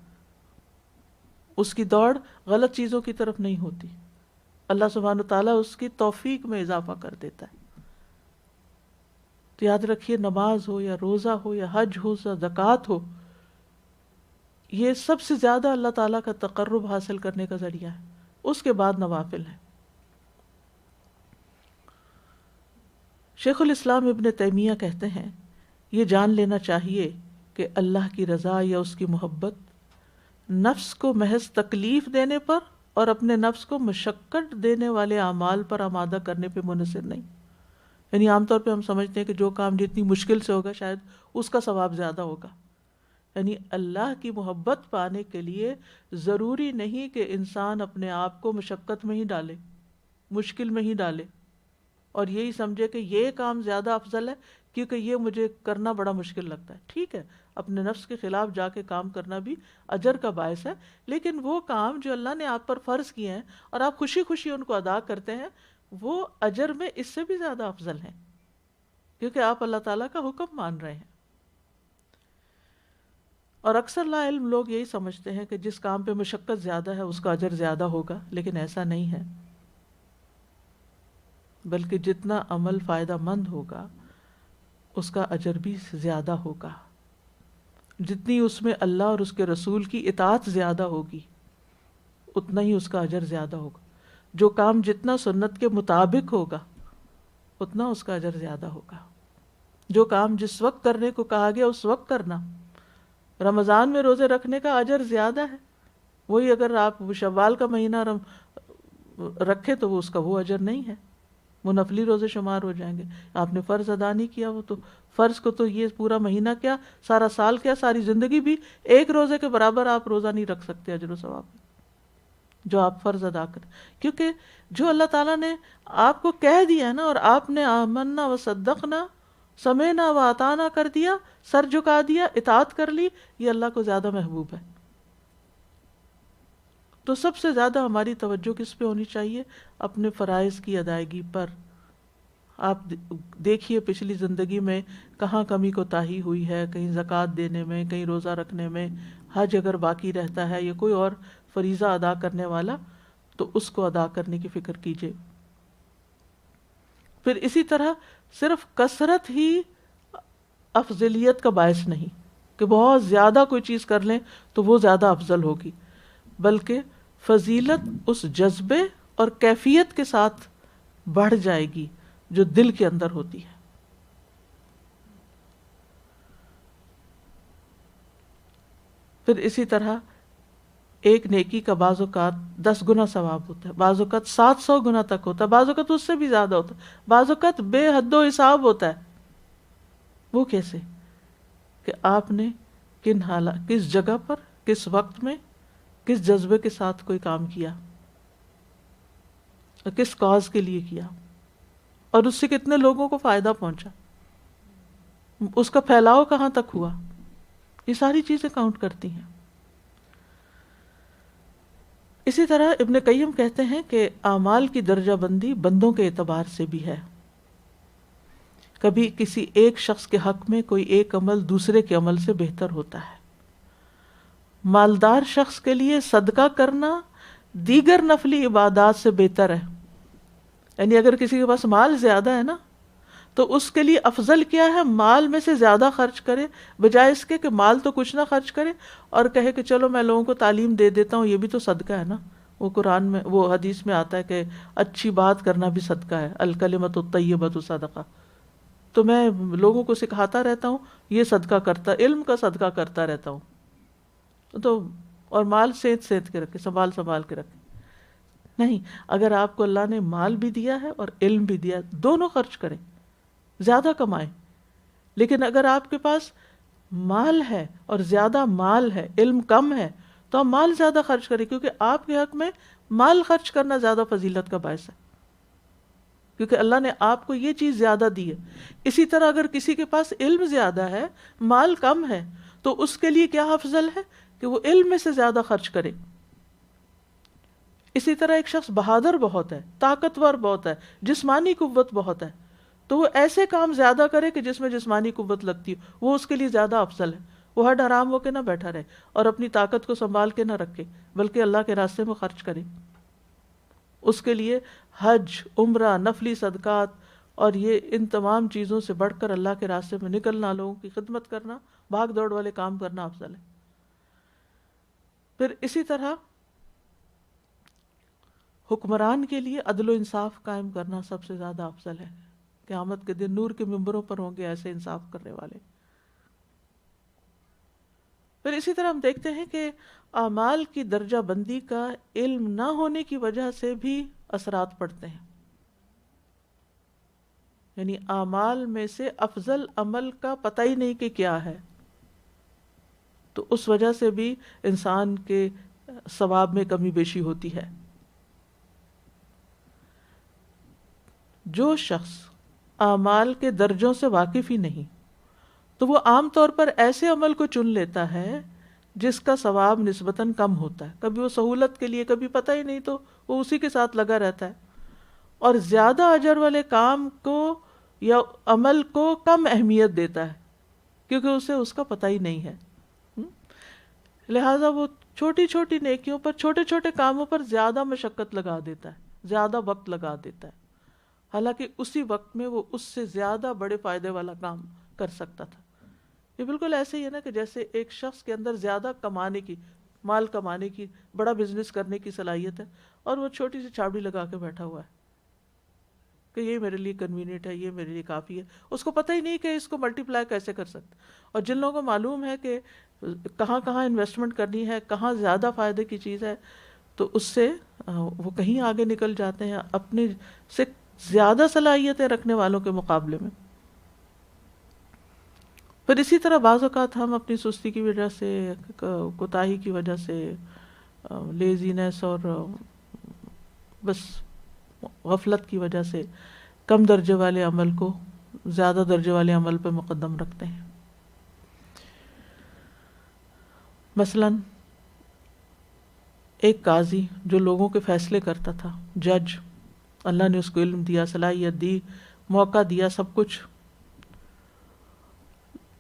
اس کی دوڑ غلط چیزوں کی طرف نہیں ہوتی، اللہ سبحانہ وتعالیٰ اس کی توفیق میں اضافہ کر دیتا ہے. تو یاد رکھیے نماز ہو یا روزہ ہو یا حج ہو یا زکوٰۃ ہو، یہ سب سے زیادہ اللہ تعالیٰ کا تقرب حاصل کرنے کا ذریعہ ہے، اس کے بعد نوافل ہیں. شیخ الاسلام ابن تیمیہ کہتے ہیں یہ جان لینا چاہیے کہ اللہ کی رضا یا اس کی محبت نفس کو محض تکلیف دینے پر اور اپنے نفس کو مشقت دینے والے اعمال پر آمادہ کرنے پہ منحصر نہیں. یعنی عام طور پہ ہم سمجھتے ہیں کہ جو کام جتنی مشکل سے ہوگا شاید اس کا ثواب زیادہ ہوگا. یعنی اللہ کی محبت پانے کے لیے ضروری نہیں کہ انسان اپنے آپ کو مشقت میں ہی ڈالے، مشکل میں ہی ڈالے، اور یہی سمجھے کہ یہ کام زیادہ افضل ہے کیونکہ یہ مجھے کرنا بڑا مشکل لگتا ہے. ٹھیک ہے، اپنے نفس کے خلاف جا کے کام کرنا بھی اجر کا باعث ہے، لیکن وہ کام جو اللہ نے آپ پر فرض کیے ہیں اور آپ خوشی خوشی ان کو ادا کرتے ہیں وہ اجر میں اس سے بھی زیادہ افضل ہیں، کیونکہ آپ اللہ تعالیٰ کا حکم مان رہے ہیں. اور اکثر لا علم لوگ یہی سمجھتے ہیں کہ جس کام پہ مشقت زیادہ ہے اس کا اجر زیادہ ہوگا، لیکن ایسا نہیں ہے، بلکہ جتنا عمل فائدہ مند ہوگا اس کا اجر بھی زیادہ ہوگا، جتنی اس میں اللہ اور اس کے رسول کی اطاعت زیادہ ہوگی اتنا ہی اس کا اجر زیادہ ہوگا۔ جو کام جتنا سنت کے مطابق ہوگا اتنا اس کا اجر زیادہ ہوگا۔ جو کام جس وقت کرنے کو کہا گیا اس وقت کرنا، رمضان میں روزے رکھنے کا اجر زیادہ ہے، وہی اگر آپ شوال کا مہینہ رکھے تو اس کا وہ اجر نہیں ہے، وہ نفلی روزے شمار ہو جائیں گے۔ آپ نے فرض ادا نہیں کیا، وہ تو فرض کو تو یہ پورا مہینہ کیا، سارا سال کیا، ساری زندگی بھی ایک روزے کے برابر آپ روزہ نہیں رکھ سکتے اجر و ثواب میں، جو آپ فرض ادا کریں، کیونکہ جو اللہ تعالیٰ نے آپ کو کہہ دیا ہے نا، اور آپ نے آمنا و صدقنا، سمعنا و اطعنا کر دیا، سر جھکا دیا، اطاعت کر لی، یہ اللہ کو زیادہ محبوب ہے۔ تو سب سے زیادہ ہماری توجہ کس پہ ہونی چاہیے؟ اپنے فرائض کی ادائیگی پر۔ آپ دیکھیے پچھلی زندگی میں کہاں کمی کوتاہی ہوئی ہے، کہیں زکوٰۃ دینے میں، کہیں روزہ رکھنے میں، حج اگر باقی رہتا ہے یا کوئی اور فریضہ ادا کرنے والا تو اس کو ادا کرنے کی فکر کیجیے۔ پھر اسی طرح صرف کثرت ہی افضلیت کا باعث نہیں کہ بہت زیادہ کوئی چیز کر لیں تو وہ زیادہ افضل ہوگی، بلکہ فضیلت اس جذبے اور کیفیت کے ساتھ بڑھ جائے گی جو دل کے اندر ہوتی ہے۔ پھر اسی طرح ایک نیکی کا بعض اوقات 10 گنا ثواب ہوتا ہے، بعض اوقات 700 گنا تک ہوتا ہے، بعض اوقات اس سے بھی زیادہ ہوتا ہے، بعض اوقات بے حد و حساب ہوتا ہے۔ وہ کیسے؟ کہ آپ نے کس جگہ پر، کس وقت میں، کس جذبے کے ساتھ کوئی کام کیا، اور کس کاز کے لیے کیا، اور اس سے کتنے لوگوں کو فائدہ پہنچا، اس کا پھیلاؤ کہاں تک ہوا، یہ ساری چیزیں کاؤنٹ کرتی ہیں۔ اسی طرح ابن قیم کہتے ہیں کہ اعمال کی درجہ بندی بندوں کے اعتبار سے بھی ہے۔ کبھی کسی ایک شخص کے حق میں کوئی ایک عمل دوسرے کے عمل سے بہتر ہوتا ہے۔ مالدار شخص کے لیے صدقہ کرنا دیگر نفلی عبادات سے بہتر ہے، یعنی اگر کسی کے پاس مال زیادہ ہے نا تو اس کے لیے افضل کیا ہے؟ مال میں سے زیادہ خرچ کرے، بجائے اس کے کہ مال تو کچھ نہ خرچ کرے اور کہے کہ چلو میں لوگوں کو تعلیم دے دیتا ہوں، یہ بھی تو صدقہ ہے نا۔ وہ قرآن میں، وہ حدیث میں آتا ہے کہ اچھی بات کرنا بھی صدقہ ہے، الکلمۃ الطیبۃ صدقہ۔ تو میں لوگوں کو سکھاتا رہتا ہوں، یہ صدقہ کرتا، علم کا صدقہ کرتا رہتا ہوں، تو اور مال سینت کے رکھے، سنبھال کے رکھے۔ نہیں، اگر آپ کو اللہ نے مال بھی دیا ہے اور علم بھی دیا ہے، دونوں خرچ کریں، زیادہ کمائیں۔ لیکن اگر آپ کے پاس مال ہے اور زیادہ مال ہے، علم کم ہے، تو آپ مال زیادہ خرچ کریں، کیونکہ آپ کے حق میں مال خرچ کرنا زیادہ فضیلت کا باعث ہے، کیونکہ اللہ نے آپ کو یہ چیز زیادہ دی ہے۔ اسی طرح اگر کسی کے پاس علم زیادہ ہے، مال کم ہے، تو اس کے لیے کیا افضل ہے کہ وہ علم میں سے زیادہ خرچ کرے۔ اسی طرح ایک شخص بہادر بہت ہے، طاقتور بہت ہے، جسمانی قوت بہت ہے، تو وہ ایسے کام زیادہ کرے کہ جس میں جسمانی قوت لگتی ہو، وہ اس کے لیے زیادہ افضل ہے۔ وہ ہر حرام ہو کے نہ بیٹھا رہے اور اپنی طاقت کو سنبھال کے نہ رکھے، بلکہ اللہ کے راستے میں خرچ کرے۔ اس کے لیے حج، عمرہ، نفلی صدقات اور یہ ان تمام چیزوں سے بڑھ کر اللہ کے راستے میں نکلنا، لوگوں کی خدمت کرنا، بھاگ دوڑ والے کام کرنا افضل ہے۔ پھر اسی طرح حکمران کے لیے عدل و انصاف قائم کرنا سب سے زیادہ افضل ہے۔ قیامت کے دن نور کے ممبروں پر ہوں گے ایسے انصاف کرنے والے۔ پھر اسی طرح ہم دیکھتے ہیں کہ اعمال کی درجہ بندی کا علم نہ ہونے کی وجہ سے بھی اثرات پڑتے ہیں، یعنی اعمال میں سے افضل عمل کا پتہ ہی نہیں کہ کیا ہے، تو اس وجہ سے بھی انسان کے ثواب میں کمی بیشی ہوتی ہے۔ جو شخص اعمال کے درجوں سے واقف ہی نہیں تو وہ عام طور پر ایسے عمل کو چن لیتا ہے جس کا ثواب نسبتاً کم ہوتا ہے، کبھی وہ سہولت کے لیے، کبھی پتہ ہی نہیں تو وہ اسی کے ساتھ لگا رہتا ہے، اور زیادہ اجر والے کام کو یا عمل کو کم اہمیت دیتا ہے کیونکہ اسے اس کا پتہ ہی نہیں ہے۔ لہٰذا وہ چھوٹی چھوٹی نیکیوں پر، چھوٹے چھوٹے کاموں پر زیادہ مشقت لگا دیتا ہے، زیادہ وقت لگا دیتا ہے، حالانکہ اسی وقت میں وہ اس سے زیادہ بڑے فائدے والا کام کر سکتا تھا۔ یہ بالکل ایسے ہی ہے نا کہ جیسے ایک شخص کے اندر زیادہ کمانے کی، مال کمانے کی، بڑا بزنس کرنے کی صلاحیت ہے، اور وہ چھوٹی سی چھابڑی لگا کے بیٹھا ہوا ہے کہ یہ میرے لیے کنوینئنٹ ہے، یہ میرے لیے کافی ہے، اس کو پتہ ہی نہیں کہ اس کو ملٹی پلائی کیسے کر سکتے۔ اور جن لوگوں کو معلوم ہے کہ کہاں کہاں انویسٹمنٹ کرنی ہے، کہاں زیادہ فائدے کی چیز ہے، تو اس سے وہ کہیں آگے نکل جاتے ہیں اپنے سے زیادہ صلاحیتیں رکھنے والوں کے مقابلے میں۔ پھر اسی طرح بعض اوقات ہم اپنی سستی کی وجہ سے، کوتاہی کی وجہ سے، لیزینس اور بس غفلت کی وجہ سے کم درجے والے عمل کو زیادہ درجے والے عمل پہ مقدم رکھتے ہیں۔ مثلا ایک قاضی جو لوگوں کے فیصلے کرتا تھا، جج، اللہ نے اس کو علم دیا، صلاحیت دی، موقع دیا، سب کچھ،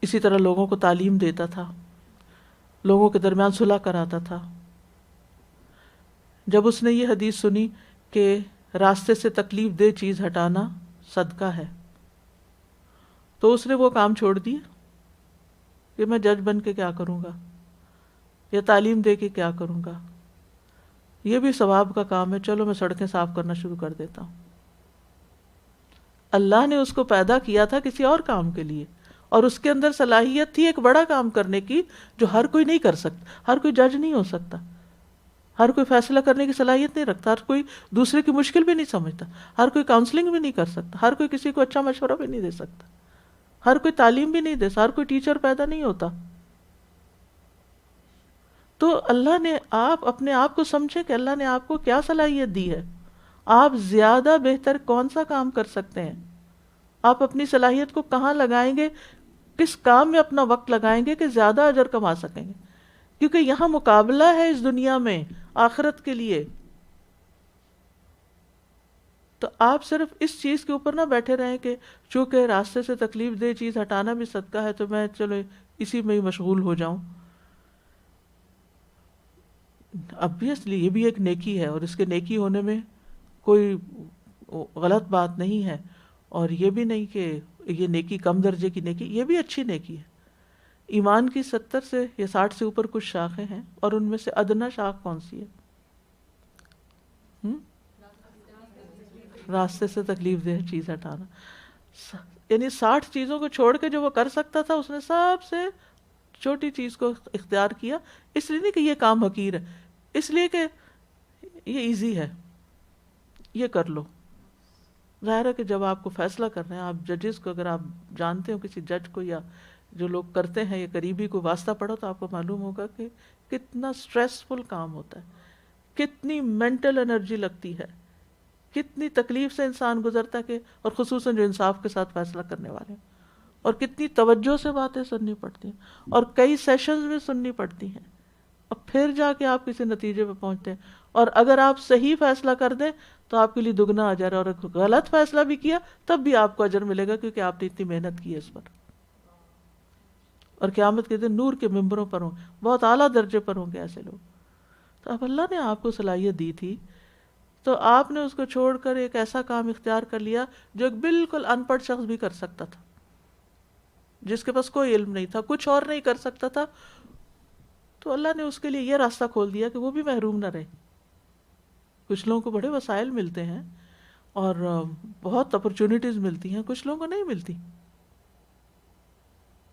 اسی طرح لوگوں کو تعلیم دیتا تھا، لوگوں کے درمیان صلح کراتا تھا۔ جب اس نے یہ حدیث سنی کہ راستے سے تکلیف دہ چیز ہٹانا صدقہ ہے، تو اس نے وہ کام چھوڑ دیا کہ میں جج بن کے کیا کروں گا، یا تعلیم دے کے کیا کروں گا، یہ بھی ثواب کا کام ہے، چلو میں سڑکیں صاف کرنا شروع کر دیتا ہوں۔ اللہ نے اس کو پیدا کیا تھا کسی اور کام کے لیے، اور اس کے اندر صلاحیت تھی ایک بڑا کام کرنے کی جو ہر کوئی نہیں کر سکتا۔ ہر کوئی جج نہیں ہو سکتا، ہر کوئی فیصلہ کرنے کی صلاحیت نہیں رکھتا، ہر کوئی دوسرے کی مشکل بھی نہیں سمجھتا، ہر کوئی کاؤنسلنگ بھی نہیں کر سکتا، ہر کوئی کسی کو اچھا مشورہ بھی نہیں دے سکتا، ہر کوئی تعلیم بھی نہیں دے سکتا، ہر کوئی ٹیچر پیدا نہیں ہوتا۔ تو اللہ نے آپ اپنے آپ کو سمجھے کہ اللہ نے آپ کو کیا صلاحیت دی ہے، آپ زیادہ بہتر کون سا کام کر سکتے ہیں، آپ اپنی صلاحیت کو کہاں لگائیں گے، کس کام میں اپنا وقت لگائیں گے کہ زیادہ اجر کما سکیں گے، کیونکہ یہاں مقابلہ ہے اس دنیا میں آخرت کے لیے۔ تو آپ صرف اس چیز کے اوپر نہ بیٹھے رہیں کہ چونکہ راستے سے تکلیف دہ چیز ہٹانا بھی صدقہ ہے تو میں چلو اسی میں ہی مشغول ہو جاؤں۔ obviously یہ بھی ایک نیکی ہے، اور اس کے نیکی ہونے میں کوئی غلط بات نہیں ہے، اور یہ بھی نہیں کہ یہ نیکی کم درجے کی نیکی، یہ بھی اچھی نیکی ہے۔ ایمان کی 70 سے یا 60 سے اوپر کچھ شاخیں ہیں، اور ان میں سے ادنا شاخ کون سی ہے؟ راستے سے تکلیف دہ چیز ہٹانا، یعنی 60 چیزوں کو چھوڑ کے جو وہ کر سکتا تھا اس نے سب سے چھوٹی چیز کو اختیار کیا، اس لیے نہیں کہ یہ کام حقیر ہے، اس لیے کہ یہ ایزی ہے، یہ کر لو۔ ظاہر ہے کہ جب آپ کو فیصلہ کرنا ہے، آپ ججز کو اگر آپ جانتے ہو، کسی جج کو یا جو لوگ کرتے ہیں یا قریبی کو واسطہ پڑھو، تو آپ کو معلوم ہوگا کہ کتنا سٹریسفل کام ہوتا ہے، کتنی مینٹل انرجی لگتی ہے، کتنی تکلیف سے انسان گزرتا ہے، کہ اور خصوصاً جو انصاف کے ساتھ فیصلہ کرنے والے ہیں، اور کتنی توجہ سے باتیں سننی پڑتی ہیں، اور کئی سیشنز میں سننی پڑتی ہیں، اور پھر جا کے آپ کسی نتیجے پہ پہنچتے ہیں۔ اور اگر آپ صحیح فیصلہ کر دیں تو آپ کے لیے دگنا اجر ہے، اور اگر غلط فیصلہ بھی کیا تب بھی آپ کو اجر ملے گا، کیونکہ آپ نے اتنی محنت کی ہے اس پر۔ اور قیامت کے دن نور کے ممبروں پر ہوں، بہت اعلیٰ درجے پر ہوں گے ایسے لوگ۔ تو اب اللہ نے آپ کو صلاحیت دی تھی، تو آپ نے اس کو چھوڑ کر ایک ایسا کام اختیار کر لیا جو ایک بالکل ان پڑھ شخص بھی کر سکتا تھا، جس کے پاس کوئی علم نہیں تھا، کچھ اور نہیں کر سکتا تھا، تو اللہ نے اس کے لیے یہ راستہ کھول دیا کہ وہ بھی محروم نہ رہے۔ کچھ لوگوں کو بڑے وسائل ملتے ہیں اور بہت اپرچونٹیز ملتی ہیں، کچھ لوگوں کو نہیں ملتی۔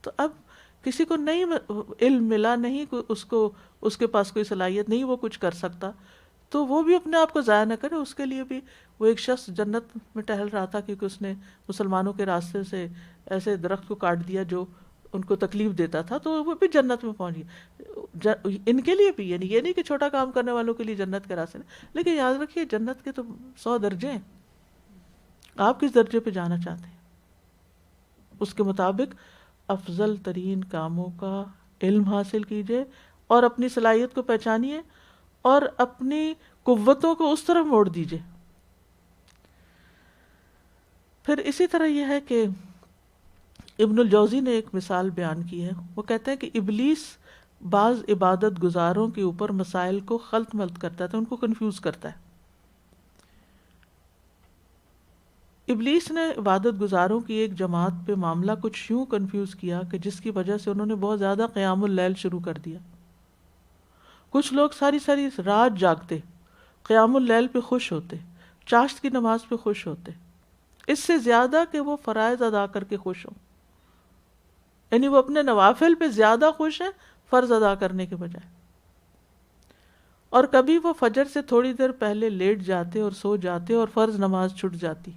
تو اب کسی کو نہیں علم ملا، نہیں اس کے پاس کوئی صلاحیت نہیں، وہ کچھ کر سکتا، تو وہ بھی اپنے آپ کو ضائع نہ کرے۔ اس کے لیے بھی وہ ایک شخص جنت میں ٹہل رہا تھا کیونکہ اس نے مسلمانوں کے راستے سے ایسے درخت کو کاٹ دیا جو ان کو تکلیف دیتا تھا، تو وہ بھی جنت میں پہنچ گیا۔ ان کے لیے بھی، یعنی یہ نہیں کہ چھوٹا کام کرنے والوں کے لیے جنت کے راستے نہیں، لیکن یاد رکھیے جنت کے تو 100 درجے ہیں، آپ کس درجے پہ جانا چاہتے ہیں، اس کے مطابق افضل ترین کاموں کا علم حاصل کیجئے، اور اپنی صلاحیت کو پہچانیے، اور اپنی قوتوں کو اس طرف موڑ دیجئے۔ پھر اسی طرح یہ ہے کہ ابن الجوزی نے ایک مثال بیان کی ہے، وہ کہتے ہیں کہ ابلیس بعض عبادت گزاروں کے اوپر مسائل کو خلط ملط کرتا ہے، ان کو کنفیوز کرتا ہے۔ ابلیس نے عبادت گزاروں کی ایک جماعت پہ معاملہ کچھ یوں کنفیوز کیا کہ جس کی وجہ سے انہوں نے بہت زیادہ قیام اللیل شروع کر دیا۔ کچھ لوگ ساری ساری رات جاگتے، قیام اللیل پہ خوش ہوتے، چاشت کی نماز پہ خوش ہوتے، اس سے زیادہ کہ وہ فرائض ادا کر کے خوش ہوں، یعنی وہ اپنے نوافل پہ زیادہ خوش ہیں فرض ادا کرنے کے بجائے۔ اور کبھی وہ فجر سے تھوڑی دیر پہلے لیٹ جاتے اور سو جاتے اور فرض نماز چھٹ جاتی،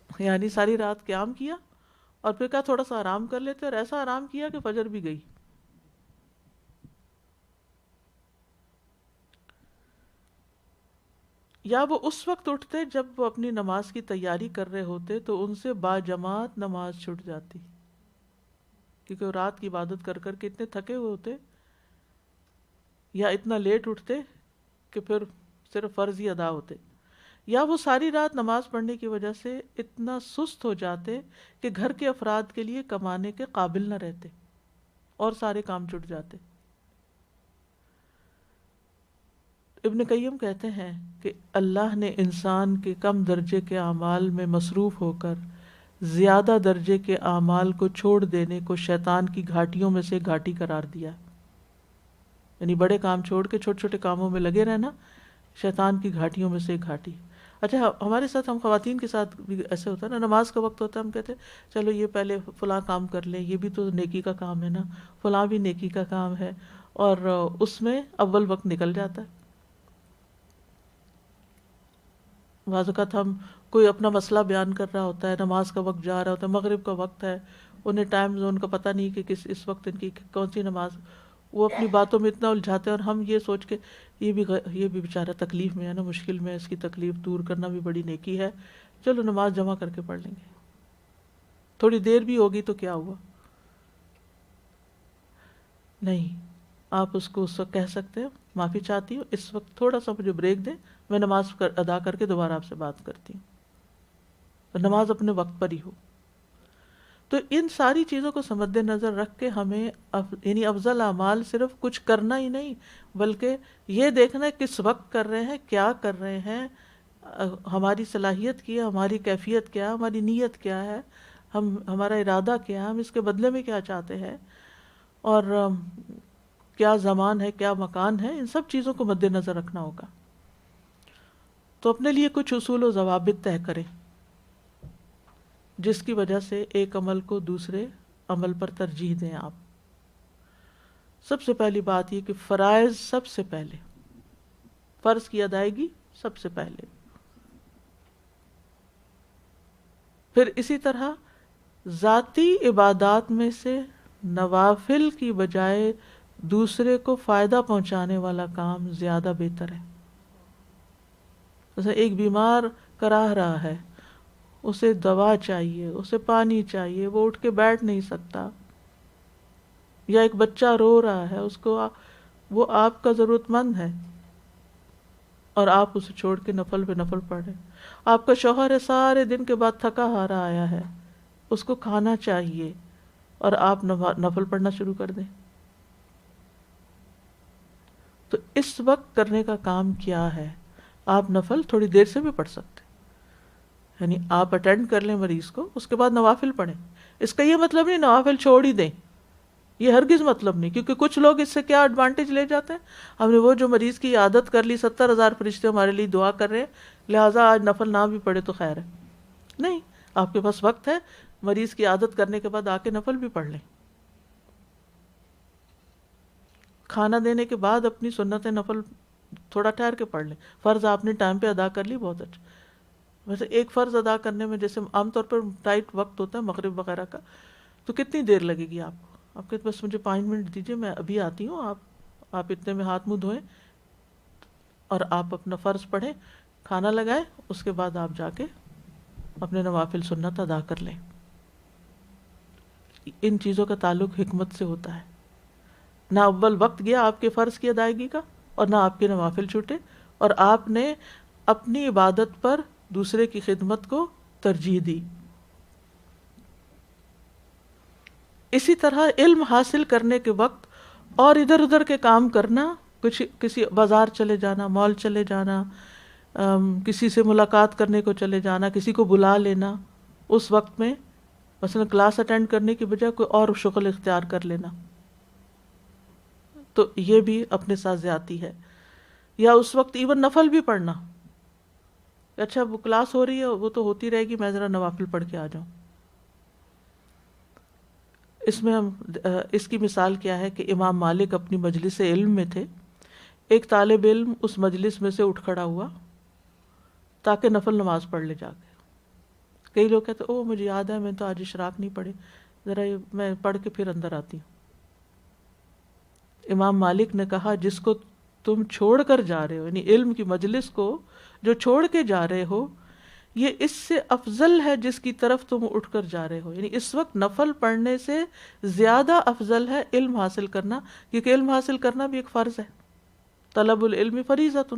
یعنی ساری رات قیام کیا اور پھر کہا تھوڑا سا آرام کر لیتے، اور ایسا آرام کیا کہ فجر بھی گئی۔ یا وہ اس وقت اٹھتے جب وہ اپنی نماز کی تیاری کر رہے ہوتے تو ان سے باجماعت نماز چھٹ جاتی، کیونکہ وہ رات کی عبادت کر کر کے اتنے تھکے ہوئے ہوتے، یا اتنا لیٹ اٹھتے کہ پھر صرف فرض ہی ادا ہوتے، یا وہ ساری رات نماز پڑھنے کی وجہ سے اتنا سست ہو جاتے کہ گھر کے افراد کے لیے کمانے کے قابل نہ رہتے اور سارے کام چھٹ جاتے۔ ابن قیم کہتے ہیں کہ اللہ نے انسان کے کم درجے کے اعمال میں مصروف ہو کر زیادہ درجے کے اعمال کو چھوڑ دینے کو شیطان کی گھاٹیوں میں سے گھاٹی قرار دیا، یعنی بڑے کام چھوڑ کے چھوٹے چھوٹے کاموں میں لگے رہنا شیطان کی گھاٹیوں میں سے ایک گھاٹی۔ اچھا، ہمارے ساتھ، ہم خواتین کے ساتھ بھی ایسے ہوتا ہے نا، نماز کا وقت ہوتا ہے ہم کہتے ہیں چلو یہ پہلے فلاں کام کر لیں، یہ بھی تو نیکی کا کام ہے نا، فلاں بھی نیکی کا کام ہے، اور اس میں اول وقت نکل جاتا ہے۔ بعض اوقات ہم کوئی اپنا مسئلہ بیان کر رہا ہوتا ہے، نماز کا وقت جا رہا ہوتا ہے، مغرب کا وقت ہے، انہیں ٹائم زون کا پتہ نہیں کہ اس وقت ان کی کون سی نماز، وہ اپنی باتوں میں اتنا الجھاتے ہیں، اور ہم یہ سوچ کے یہ بھی بیچارہ تکلیف میں ہے نا، مشکل میں، اس کی تکلیف دور کرنا بھی بڑی نیکی ہے، چلو نماز جمع کر کے پڑھ لیں گے، تھوڑی دیر بھی ہوگی تو کیا ہوا۔ نہیں، آپ اس کو اس وقت کہہ سکتے ہیں معافی چاہتی ہوں، اس وقت تھوڑا سا مجھے بریک دیں، میں نماز ادا کر کے دوبارہ آپ سے بات کرتی ہوں، اور نماز اپنے وقت پر ہی ہو۔ تو ان ساری چیزوں کو مد نظر رکھ کے ہمیں یعنی افضل اعمال صرف کچھ کرنا ہی نہیں، بلکہ یہ دیکھنا ہے کس وقت کر رہے ہیں، کیا کر رہے ہیں، ہماری صلاحیت کیا، ہماری کیفیت کیا، ہماری نیت کیا ہے، ہمارا ارادہ کیا ہے، ہم اس کے بدلے میں کیا چاہتے ہیں، اور کیا زمان ہے، کیا مکان ہے، ان سب چیزوں کو مد نظر رکھنا ہوگا۔ تو اپنے لیے کچھ اصول و ضوابط طے کریں جس کی وجہ سے ایک عمل کو دوسرے عمل پر ترجیح دیں آپ۔ سب سے پہلی بات یہ کہ فرائض سب سے پہلے، فرض کی ادائیگی سب سے پہلے، پھر اسی طرح ذاتی عبادات میں سے نوافل کی بجائے دوسرے کو فائدہ پہنچانے والا کام زیادہ بہتر ہے۔ جیسے ایک بیمار کراہ رہا ہے، اسے دوا چاہیے، اسے پانی چاہیے، وہ اٹھ کے بیٹھ نہیں سکتا، یا ایک بچہ رو رہا ہے، اس کو وہ آپ کا ضرورت مند ہے اور آپ اسے چھوڑ کے نفل پہ نفل پڑھیں۔ آپ کا شوہر ہے، سارے دن کے بعد تھکا ہارا آیا ہے، اس کو کھانا چاہیے، اور آپ نفل پڑھنا شروع کر دیں۔ تو اس وقت کرنے کا کام کیا ہے؟ آپ نفل تھوڑی دیر سے بھی پڑھ سکتے، یعنی آپ اٹینڈ کر لیں مریض کو، اس کے بعد نوافل پڑھیں۔ اس کا یہ مطلب نہیں نوافل چھوڑ ہی دیں، یہ ہرگز مطلب نہیں، کیونکہ کچھ لوگ اس سے کیا ایڈوانٹیج لے جاتے ہیں، ہم نے وہ جو مریض کی عادت کر لی، 70,000 فرشتے ہمارے لیے دعا کر رہے ہیں، لہٰذا آج نفل نہ بھی پڑھے تو خیر ہے۔ نہیں، آپ کے پاس وقت ہے، مریض کی عادت کرنے کے بعد آ کے نفل بھی پڑھ لیں۔ کھانا دینے کے بعد اپنی سنت نفل تھوڑا ٹھہر کے پڑھ لیں، فرض آپ نے ٹائم پہ ادا کر لی، بہت اچھا۔ ویسے ایک فرض ادا کرنے میں جیسے عام طور پر ٹائٹ وقت ہوتا ہے مغرب وغیرہ کا، تو کتنی دیر لگے گی آپ کو؟ آپ کہتے بس مجھے 5 منٹ دیجیے، میں ابھی آتی ہوں، آپ اتنے میں ہاتھ منہ دھوئیں اور آپ اپنا فرض پڑھیں، کھانا لگائیں، اس کے بعد آپ جا کے اپنے نوافل سنت ادا کر لیں۔ ان چیزوں کا تعلق حکمت سے ہوتا ہے، نہ اول وقت گیا آپ کے فرض کی ادائیگی کا، اور نہ آپ کے نوافل چھوٹے، اور آپ نے اپنی عبادت پر دوسرے کی خدمت کو ترجیح دی۔ اسی طرح علم حاصل کرنے کے وقت اور ادھر ادھر کے کام کرنا، کچھ کسی بازار چلے جانا، مال چلے جانا، کسی سے ملاقات کرنے کو چلے جانا، کسی کو بلا لینا، اس وقت میں مثلا کلاس اٹینڈ کرنے کی بجائے کوئی اور شغل اختیار کر لینا، تو یہ بھی اپنے ساتھ زیادتی ہے۔ یا اس وقت ایون نفل بھی پڑھنا، اچھا وہ کلاس ہو رہی ہے، وہ تو ہوتی رہے گی، میں ذرا نوافل پڑھ کے آ جاؤں۔ اس میں ہم اس کی مثال کیا ہے کہ امام مالک اپنی مجلس علم میں تھے، ایک طالب علم اس مجلس میں سے اٹھ کھڑا ہوا تاکہ نفل نماز پڑھ لے جا کے۔ کئی لوگ کہتے او مجھے یاد ہے میں تو آج اشراق نہیں پڑھے، ذرا میں پڑھ کے پھر اندر آتی ہوں۔ امام مالک نے کہا جس کو تم چھوڑ کر جا رہے ہو، یعنی علم کی مجلس کو جو چھوڑ کے جا رہے ہو، یہ اس سے افضل ہے جس کی طرف تم اٹھ کر جا رہے ہو۔ یعنی اس وقت نفل پڑھنے سے زیادہ افضل ہے علم حاصل کرنا، کیونکہ علم حاصل کرنا بھی ایک فرض ہے، طلب العلم فریضۃ۔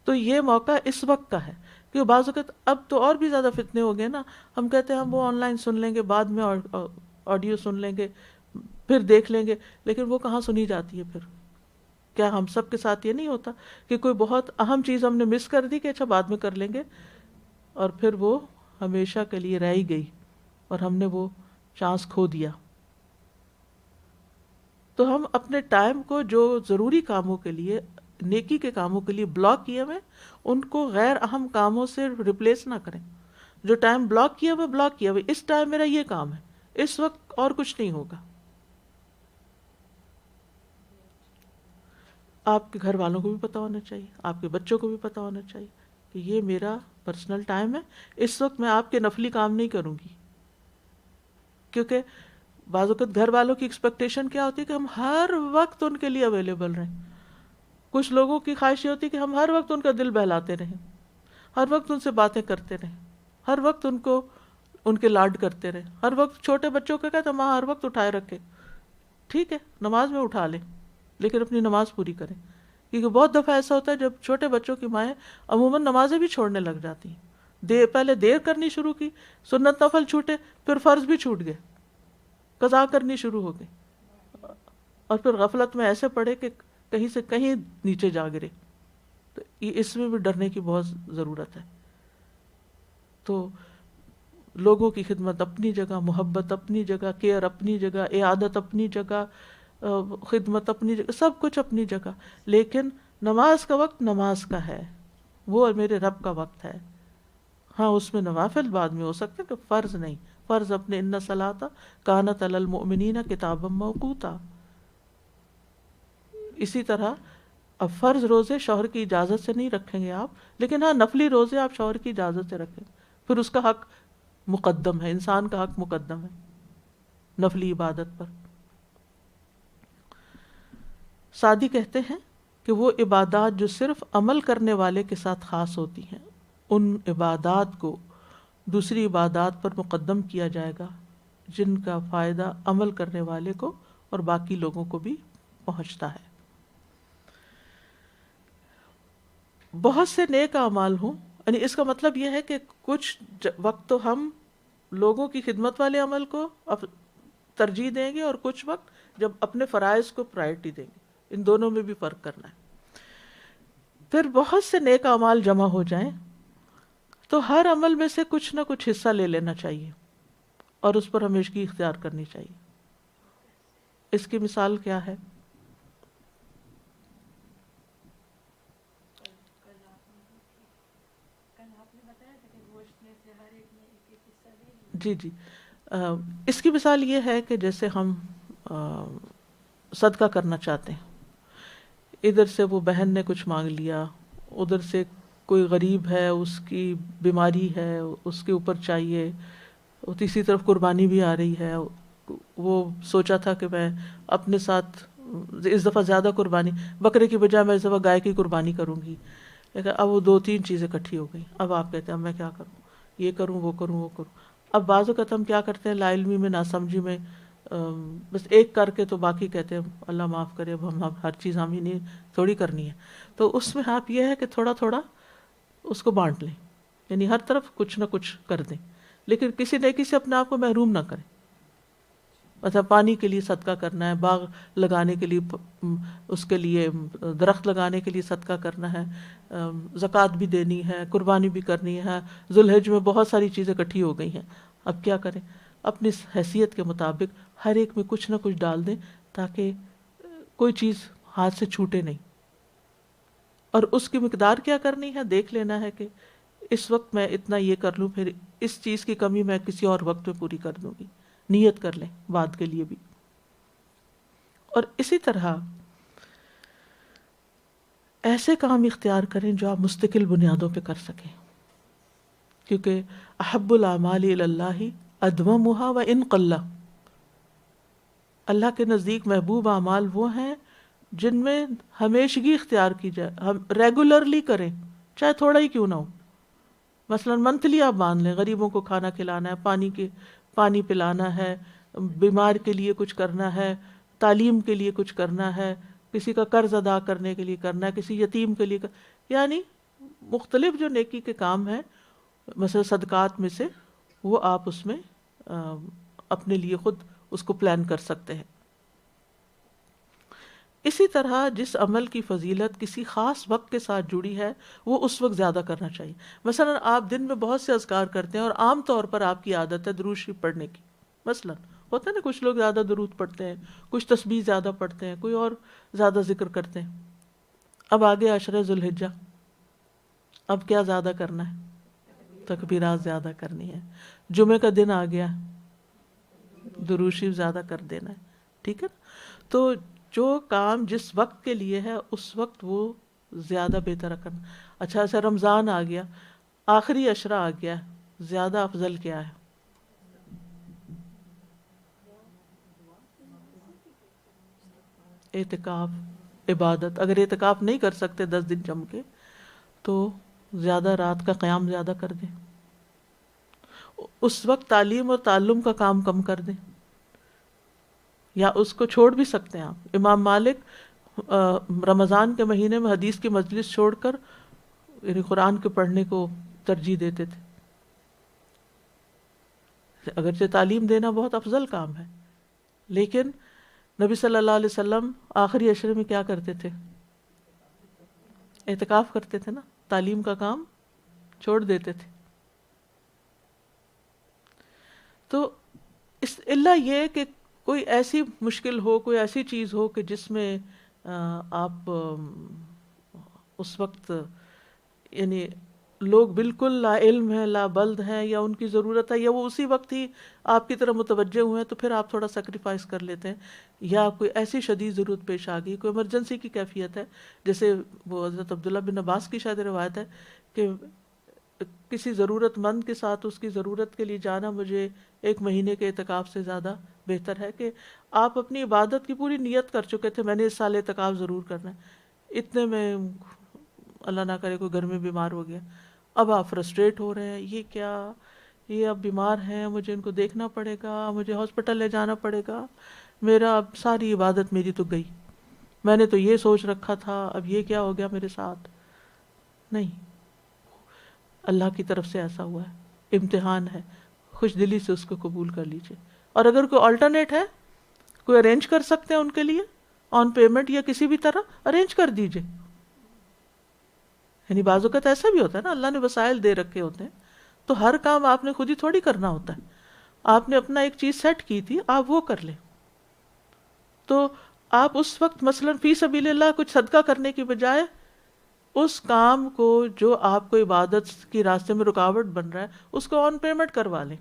تو یہ موقع اس وقت کا ہے، کیونکہ بعض اوقات اب تو اور بھی زیادہ فتنے ہو گئے نا، ہم کہتے ہیں ہم وہ آن لائن سن لیں گے، بعد میں آڈیو سن لیں گے، پھر دیکھ لیں گے، لیکن وہ کہاں سنی جاتی ہے پھر؟ کیا ہم سب کے ساتھ یہ نہیں ہوتا کہ کوئی بہت اہم چیز ہم نے مس کر دی کہ اچھا بعد میں کر لیں گے، اور پھر وہ ہمیشہ کے لیے رہ ہی گئی اور ہم نے وہ چانس کھو دیا۔ تو ہم اپنے ٹائم کو جو ضروری کاموں کے لیے، نیکی کے کاموں کے لیے بلاک کیے ہوئے، ان کو غیر اہم کاموں سے ریپلیس نہ کریں۔ جو ٹائم بلاک کیا ہوا بلاک کیا ہوا، اس ٹائم میرا یہ کام ہے، اس وقت اور کچھ نہیں ہوگا۔ آپ کے گھر والوں کو بھی پتہ ہونا چاہیے، آپ کے بچوں کو بھی پتہ ہونا چاہیے کہ یہ میرا پرسنل ٹائم ہے، اس وقت میں آپ کے نفلی کام نہیں کروں گی۔ کیونکہ بعض اوقات گھر والوں کی ایکسپیکٹیشن کیا ہوتی ہے کہ ہم ہر وقت ان کے لیے اویلیبل رہیں۔ کچھ لوگوں کی خواہش یہ ہوتی ہے کہ ہم ہر وقت ان کا دل بہلاتے رہیں، ہر وقت ان سے باتیں کرتے رہیں، ہر وقت ان کو ان کے لاڈ کرتے رہیں، ہر وقت چھوٹے بچوں کو کہتے ہیں ماں ہر وقت اٹھائے رکھے۔ ٹھیک ہے نماز میں اٹھا لیں، لیکن اپنی نماز پوری کریں، کیونکہ بہت دفعہ ایسا ہوتا ہے جب چھوٹے بچوں کی مائیں عموماً نمازیں بھی چھوڑنے لگ جاتی ہیں، پہلے دیر کرنی شروع کی، سنت نفل چھوٹے، پھر فرض بھی چھوٹ گئے، قضا کرنی شروع ہو گئی، اور پھر غفلت میں ایسے پڑے کہ کہیں سے کہیں نیچے جا گرے۔ تو اس میں بھی ڈرنے کی بہت ضرورت ہے۔ تو لوگوں کی خدمت اپنی جگہ، محبت اپنی جگہ، کیئر اپنی جگہ، عیادت اپنی جگہ، خدمت اپنی جگہ، سب کچھ اپنی جگہ، لیکن نماز کا وقت نماز کا ہے، وہ میرے رب کا وقت ہے۔ ہاں اس میں نوافل بعد میں ہو سکتے کہ فرض نہیں، فرض اپنے ان صلاۃ کانت علی المؤمنین کتابا موقوتا۔ اسی طرح اب فرض روزے شوہر کی اجازت سے نہیں رکھیں گے آپ، لیکن ہاں نفلی روزے آپ شوہر کی اجازت سے رکھیں، پھر اس کا حق مقدم ہے، انسان کا حق مقدم ہے نفلی عبادت پر۔ سعدی کہتے ہیں کہ وہ عبادات جو صرف عمل کرنے والے کے ساتھ خاص ہوتی ہیں، ان عبادات کو دوسری عبادات پر مقدم کیا جائے گا جن کا فائدہ عمل کرنے والے کو اور باقی لوگوں کو بھی پہنچتا ہے۔ بہت سے نیک اعمال ہوں، یعنی اس کا مطلب یہ ہے کہ کچھ وقت تو ہم لوگوں کی خدمت والے عمل کو ترجیح دیں گے، اور کچھ وقت جب اپنے فرائض کو پرائرٹی دیں گے، ان دونوں میں بھی فرق کرنا ہے۔ پھر بہت سے نیک اعمال جمع ہو جائیں تو ہر عمل میں سے کچھ نہ کچھ حصہ لے لینا چاہیے اور اس پر ہمیشگی اختیار کرنی چاہیے۔ اس کی مثال کیا ہے؟ جی اس کی مثال یہ ہے کہ جیسے ہم صدقہ کرنا چاہتے ہیں، ادھر سے وہ بہن نے کچھ مانگ لیا، ادھر سے کوئی غریب ہے اس کی بیماری ہے اس کے اوپر چاہیے، تیسری طرف قربانی بھی آ رہی ہے، وہ سوچا تھا کہ میں اپنے ساتھ اس دفعہ زیادہ قربانی، بکرے کی بجائے میں اس دفعہ گائے کی قربانی کروں گی، لیکن اب وہ 2-3 چیزیں اکٹھی ہو گئی، اب آپ کہتے ہیں اب میں کیا کروں، یہ کروں وہ کروں وہ کروں۔ اب بعض اوقات ہم کیا کرتے ہیں، لا علمی میں ناسمجھی میں بس ایک کر کے تو باقی کہتے ہیں اللہ معاف کرے، اب ہم ہر چیز ہم ہی نہیں تھوڑی کرنی ہے۔ تو اس میں آپ یہ ہے کہ تھوڑا تھوڑا اس کو بانٹ لیں، یعنی ہر طرف کچھ نہ کچھ کر دیں، لیکن کسی نیکی سے اپنے آپ کو محروم نہ کریں۔ مطلب پانی کے لیے صدقہ کرنا ہے، باغ لگانے کے لیے، اس کے لیے درخت لگانے کے لیے صدقہ کرنا ہے، زکوٰۃ بھی دینی ہے، قربانی بھی کرنی ہے، ذوالحج میں بہت ساری چیزیں اکٹھی ہو گئی ہیں. اب کیا کریں؟ اپنی حیثیت کے مطابق ہر ایک میں کچھ نہ کچھ ڈال دیں تاکہ کوئی چیز ہاتھ سے چھوٹے نہیں. اور اس کی مقدار کیا کرنی ہے، دیکھ لینا ہے کہ اس وقت میں اتنا یہ کر لوں، پھر اس چیز کی کمی میں کسی اور وقت میں پوری کر دوں گی. نیت کر لیں بعد کے لیے بھی. اور اسی طرح ایسے کام اختیار کریں جو آپ مستقل بنیادوں پہ کر سکیں، کیونکہ احب الاعمال الی اللہ ادومها وان قل. اللہ کے نزدیک محبوب اعمال وہ ہیں جن میں ہمیشگی اختیار کی جائے، ہم ریگولرلی کریں چاہے تھوڑا ہی کیوں نہ ہو. مثلا منتھلی آپ مان لیں، غریبوں کو کھانا کھلانا ہے، پانی پلانا ہے، بیمار کے لیے کچھ کرنا ہے، تعلیم کے لیے کچھ کرنا ہے، کسی کا قرض ادا کرنے کے لیے کرنا ہے، کسی یتیم کے لیے یعنی مختلف جو نیکی کے کام ہیں مثلا صدقات میں سے، وہ آپ اس میں اپنے لیے خود اس کو پلان کر سکتے ہیں. اسی طرح جس عمل کی فضیلت کسی خاص وقت کے ساتھ جڑی ہے وہ اس وقت زیادہ کرنا چاہیے. مثلا آپ دن میں بہت سے اذکار کرتے ہیں اور عام طور پر آپ کی عادت ہے درود شریف پڑھنے کی. مثلا ہوتا ہے نا کچھ لوگ زیادہ درود پڑھتے ہیں، کچھ تسبیح زیادہ پڑھتے ہیں، کوئی اور زیادہ ذکر کرتے ہیں. اب آگے عشرہ ذوالحجہ، اب کیا زیادہ کرنا ہے؟ تکبیرات زیادہ کرنی ہے. جمعے کا دن آ گیا، درود شریف زیادہ کر دینا ہے. ٹھیک ہے نا؟ تو جو کام جس وقت کے لیے ہے اس وقت وہ زیادہ بہتر کرنا. اچھا رمضان آ گیا، آخری عشرہ آ گیا، زیادہ افضل کیا ہے؟ اعتکاف، عبادت. اگر اعتکاف نہیں کر سکتے 10 دن جم کے تو زیادہ رات کا قیام زیادہ کر دیں. اس وقت تعلیم اور تعلم کا کام کم کر دیں، یا اس کو چھوڑ بھی سکتے ہیں آپ. امام مالک رمضان کے مہینے میں حدیث کی مجلس چھوڑ کر یعنی قرآن کے پڑھنے کو ترجیح دیتے تھے. اگرچہ تعلیم دینا بہت افضل کام ہے، لیکن نبی صلی اللہ علیہ وسلم آخری عشرے میں کیا کرتے تھے؟ اعتکاف کرتے تھے نا، تعلیم کا کام چھوڑ دیتے تھے. تو اس اللہ یہ کہ کوئی ایسی مشکل ہو، کوئی ایسی چیز ہو کہ جس میں آپ اس وقت یعنی لوگ بالکل لا علم ہیں، لا بلد ہیں، یا ان کی ضرورت ہے، یا وہ اسی وقت ہی آپ کی طرف متوجہ ہوئے ہیں، تو پھر آپ تھوڑا سیکریفائس کر لیتے ہیں. یا کوئی ایسی شدید ضرورت پیش آ گئی، کوئی ایمرجنسی کی کیفیت ہے، جیسے وہ حضرت عبداللہ بن عباس کی شاید روایت ہے کہ کسی ضرورت مند کے ساتھ اس کی ضرورت کے لیے جانا مجھے 1 مہینے کے اعتکاف سے زیادہ بہتر ہے. کہ آپ اپنی عبادت کی پوری نیت کر چکے تھے، میں نے اس سال اعتکاف ضرور کرنا ہے، اتنے میں اللہ نہ کرے کوئی گھر میں بیمار ہو گیا، اب آپ فرسٹریٹ ہو رہے ہیں، یہ کیا، یہ اب بیمار ہیں، مجھے ان کو دیکھنا پڑے گا، مجھے ہاسپٹل لے جانا پڑے گا، میرا اب ساری عبادت میری تو گئی، میں نے تو یہ سوچ رکھا تھا، اب یہ کیا ہو گیا میرے ساتھ. نہیں، اللہ کی طرف سے ایسا ہوا ہے، امتحان ہے، خوش دلی سے اس کو قبول کر لیجئے. اور اگر کوئی آلٹرنیٹ ہے، کوئی ارینج کر سکتے ہیں ان کے لیے آن پیمنٹ یا کسی بھی طرح ارینج کر دیجئے. یعنی بعض اوقات ایسا بھی ہوتا ہے نا، اللہ نے وسائل دے رکھے ہوتے ہیں، تو ہر کام آپ نے خود ہی تھوڑی کرنا ہوتا ہے. آپ نے اپنا ایک چیز سیٹ کی تھی، آپ وہ کر لیں. تو آپ اس وقت مثلا فی سبیل اللہ کچھ صدقہ کرنے کی بجائے اس کام کو جو آپ کو عبادت کی راستے میں رکاوٹ بن رہا ہے اس کو آن پیمنٹ کروا لیں،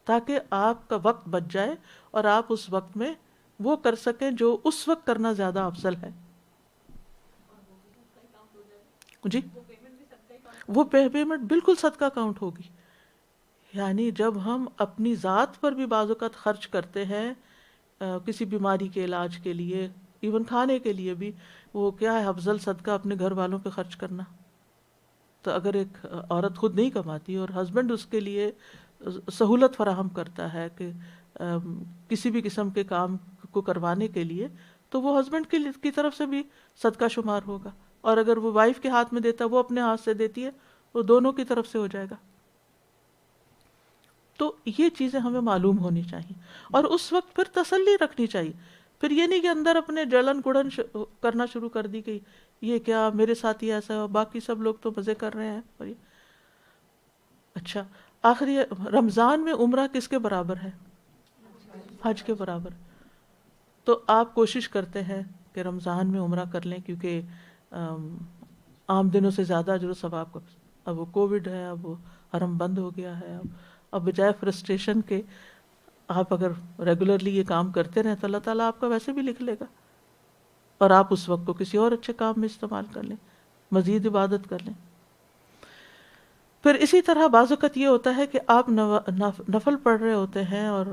تاکہ آپ کا وقت بچ جائے اور آپ اس وقت میں وہ کر سکیں جو اس وقت کرنا زیادہ افضل ہے. جی وہ پیمنٹ بالکل صدقہ کاؤنٹ ہوگی. یعنی جب ہم اپنی ذات پر بھی بعض اوقات خرچ کرتے ہیں کسی بیماری کے علاج کے لیے، ایون کھانے کے لیے بھی، وہ کیا ہے افضل صدقہ اپنے گھر والوں پہ خرچ کرنا. تو اگر ایک عورت خود نہیں کماتی اور ہسبینڈ اس کے لیے سہولت فراہم کرتا ہے کہ کسی بھی قسم کے کام کو کروانے کے لیے، تو وہ ہسبینڈ کی طرف سے بھی صدقہ شمار ہوگا. اور اگر وہ وائف کے ہاتھ میں دیتا ہے، وہ اپنے ہاتھ سے دیتی ہے، وہ دونوں کی طرف سے ہو جائے گا. تو یہ چیزیں ہمیں معلوم ہونی چاہیے، اور اس وقت پھر تسلی رکھنی چاہیے. پھر یہ نہیں کہ اندر اپنے جلن گڑن کرنا شروع کر دی کہ یہ کیا میرے ساتھ ہی ایسا ہے، باقی سب لوگ تو مزے کر رہے ہیں. اور اچھا، آخری رمضان میں عمرہ کس کے برابر ہے؟ حج کے برابر. تو آپ کوشش کرتے ہیں کہ رمضان میں عمرہ کر لیں، کیونکہ عام دنوں سے زیادہ اجر و ثواب کا. اب وہ کووڈ ہے، اب وہ حرم بند ہو گیا ہے، اب بجائے فرسٹریشن کے آپ اگر ریگولرلی یہ کام کرتے رہیں تو اللہ تعالیٰ آپ کا ویسے بھی لکھ لے گا، اور آپ اس وقت کو کسی اور اچھے کام میں استعمال کر لیں، مزید عبادت کر لیں. پھر اسی طرح بعض اوقات یہ ہوتا ہے کہ آپ نفل پڑھ رہے ہوتے ہیں، اور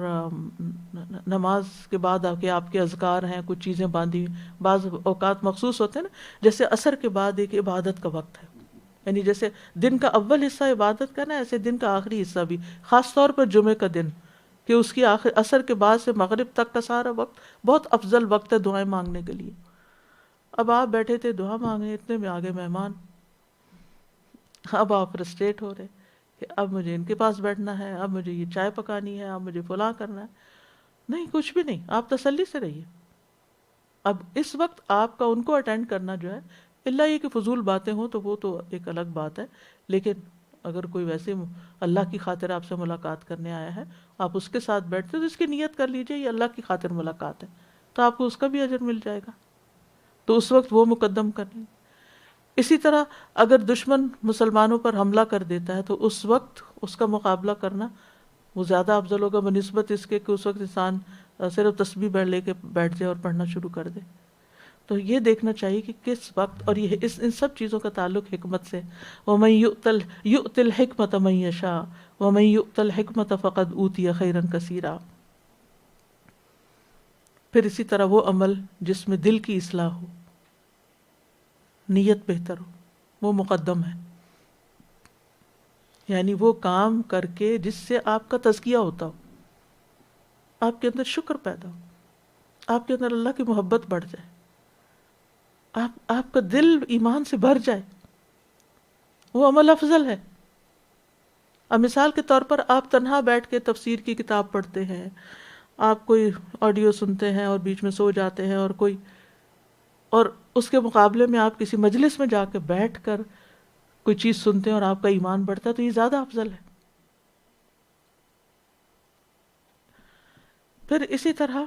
نماز کے بعد آپ کے اذکار ہیں، کچھ چیزیں باندھی. بعض اوقات مخصوص ہوتے ہیں نا، جیسے عصر کے بعد ایک عبادت کا وقت ہے، یعنی جیسے دن کا اول حصہ عبادت کا نا، ایسے دن کا آخری حصہ بھی، خاص طور پر جمعے کا دن، کہ اس کی عصر کے بعد سے مغرب تک کا سارا وقت بہت افضل وقت ہے دعائیں مانگنے کے لیے. اب آپ بیٹھے تھے دعا مانگنے، اتنے میں آگے مہمان. اب آپ فرسٹریٹ ہو رہے کہ اب مجھے ان کے پاس بیٹھنا ہے، اب مجھے یہ چائے پکانی ہے، اب مجھے فلاں کرنا ہے. نہیں، کچھ بھی نہیں، آپ تسلی سے رہیے. اب اس وقت آپ کا ان کو اٹینڈ کرنا جو ہے، اللہ یہ کہ فضول باتیں ہوں تو وہ تو ایک الگ بات ہے، لیکن اگر کوئی ویسے اللہ کی خاطر آپ سے ملاقات کرنے آیا ہے، آپ اس کے ساتھ بیٹھتے تو اس کی نیت کر لیجئے یہ اللہ کی خاطر ملاقات ہے، تو آپ کو اس کا بھی اجر مل جائے گا، تو اس وقت وہ مقدم کر لیں. اسی طرح اگر دشمن مسلمانوں پر حملہ کر دیتا ہے تو اس وقت اس کا مقابلہ کرنا وہ زیادہ افضل ہوگا بنسبت اس کے کہ اس وقت انسان صرف تسبیح لے کے بیٹھ جائے اور پڑھنا شروع کر دے. تو یہ دیکھنا چاہیے کہ کس وقت، اور یہ ان سب چیزوں کا تعلق حکمت سے. وَمَن يُؤْتَ الْحِكْمَةَ مَن يَشَاءُ وَمَن يُؤْتَ الْحِكْمَةَ فَقَدْ أُوتِيَ خَيْرًا كَثِيرًا. پھر اسی طرح وہ عمل جس میں دل کی اصلاح ہو، نیت بہتر ہو، وہ مقدم ہے. یعنی وہ کام کر کے جس سے آپ کا تزکیہ ہوتا ہو، آپ کے اندر شکر پیدا ہو، آپ کے اندر اللہ کی محبت بڑھ جائے، آپ کا دل ایمان سے بھر جائے، وہ عمل افضل ہے. اب مثال کے طور پر آپ تنہا بیٹھ کے تفسیر کی کتاب پڑھتے ہیں، آپ کوئی آڈیو سنتے ہیں اور بیچ میں سو جاتے ہیں، اور اس کے مقابلے میں آپ کسی مجلس میں جا کے بیٹھ کر کوئی چیز سنتے ہیں اور آپ کا ایمان بڑھتا ہے، تو یہ زیادہ افضل ہے. پھر اسی طرح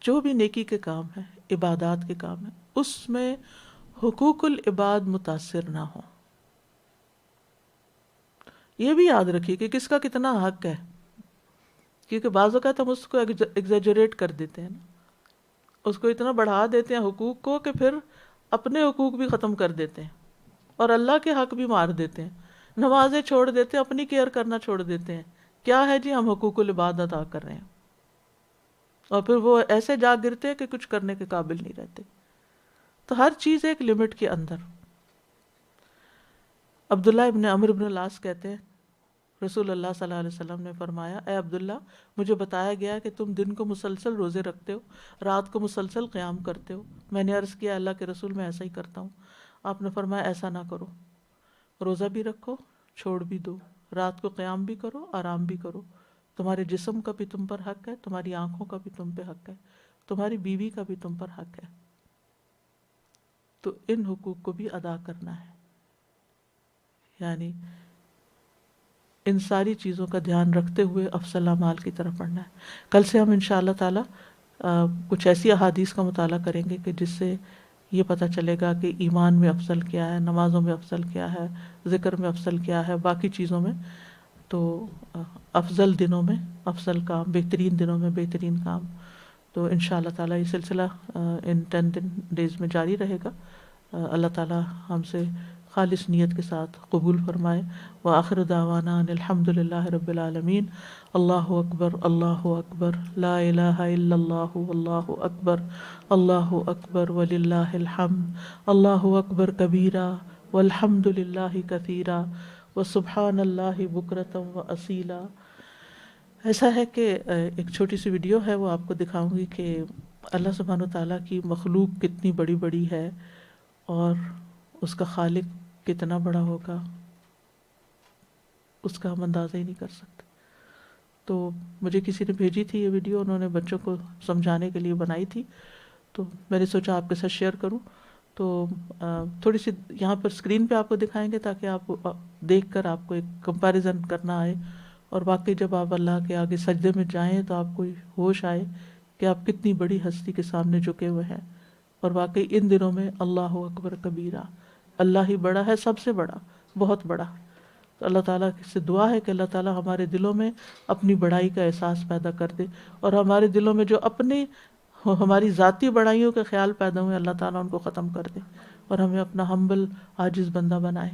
جو بھی نیکی کے کام ہیں، عبادات کے کام ہیں، اس میں حقوق العباد متاثر نہ ہوں. یہ بھی یاد رکھیے کہ کس کا کتنا حق ہے، کیونکہ بعض اوقات ہم اس کو ایگزیجریٹ کر دیتے ہیں، اس کو اتنا بڑھا دیتے ہیں حقوق کو کہ پھر اپنے حقوق بھی ختم کر دیتے ہیں اور اللہ کے حق بھی مار دیتے ہیں. نمازیں چھوڑ دیتے ہیں، اپنی کیئر کرنا چھوڑ دیتے ہیں. کیا ہے جی، ہم حقوق العباد ادا کر رہے ہیں، اور پھر وہ ایسے جا گرتے ہیں کہ کچھ کرنے کے قابل نہیں رہتے. تو ہر چیز ایک لمٹ کے اندر. عبداللہ ابن عمرو ابن العاص کہتے ہیں رسول اللہ صلی اللہ علیہ وسلم نے فرمایا، اے عبداللہ، مجھے بتایا گیا کہ تم دن کو مسلسل روزے رکھتے ہو، رات کو مسلسل قیام کرتے ہو. میں نے عرض کیا، اللہ کے رسول میں ایسا ہی کرتا ہوں. آپ نے فرمایا ایسا نہ کرو، روزہ بھی رکھو، چھوڑ بھی دو، رات کو قیام بھی کرو، آرام بھی کرو. تمہارے جسم کا بھی تم پر حق ہے، تمہاری آنکھوں کا بھی تم پہ حق ہے، تمہاری بیوی کا بھی تم پر حق ہے. تو ان حقوق کو بھی ادا کرنا ہے. یعنی ان ساری چیزوں کا دھیان رکھتے ہوئے افضل اعمال کی طرف بڑھنا ہے. کل سے ہم انشاءاللہ تعالی کچھ ایسی احادیث کا مطالعہ کریں گے کہ جس سے یہ پتہ چلے گا کہ ایمان میں افضل کیا ہے، نمازوں میں افضل کیا ہے، ذکر میں افضل کیا ہے، باقی چیزوں میں. تو افضل دنوں میں افضل کام، بہترین دنوں میں بہترین کام. تو انشاءاللہ تعالی یہ سلسلہ ان 10 ڈیز میں جاری رہے گا. اللہ تعالی ہم سے خالص نیت کے ساتھ قبول فرمائے. وآخر دعوانا ان الحمد للہ رب العالمین. اللہ اکبر، اللہ اکبر، لا الہ الا اللہ، واللہ اکبر، اللہ اکبر وللہ الحمد. اللہ اکبر کبیرا والحمد للہ کثیرا وسبحان اللہ بکرۃ واصیلا. ایسا ہے کہ ایک چھوٹی سی ویڈیو ہے، وہ آپ کو دکھاؤں گی کہ اللہ سبحانہ وتعالیٰ کی مخلوق کتنی بڑی بڑی ہے اور اس کا خالق کتنا بڑا ہوگا. اس کا ہم اندازہ ہی نہیں کر سکتے. تو مجھے کسی نے بھیجی تھی یہ ویڈیو، انہوں نے بچوں کو سمجھانے کے لیے بنائی تھی، تو میں نے سوچا آپ کے ساتھ شیئر کروں. تو تھوڑی سی یہاں پر اسکرین پہ آپ کو دکھائیں گے تاکہ آپ دیکھ کر آپ کو ایک کمپیریزن کرنا آئے، اور واقعی جب آپ اللہ کے آگے سجدے میں جائیں تو آپ کو ہوش آئے کہ آپ کتنی بڑی ہستی کے سامنے جھکے ہوئے ہیں. اور واقعی ان دنوں میں اللہ اکبر کبیرہ، اللہ ہی بڑا ہے، سب سے بڑا، بہت بڑا. تو اللہ تعالیٰ سے دعا ہے کہ اللہ تعالیٰ ہمارے دلوں میں اپنی بڑائی کا احساس پیدا کر دے، اور ہمارے دلوں میں جو اپنی ہماری ذاتی بڑائیوں کے خیال پیدا ہوئے اللہ تعالیٰ ان کو ختم کر دے اور ہمیں اپنا ہمبل عاجز بندہ بنائے.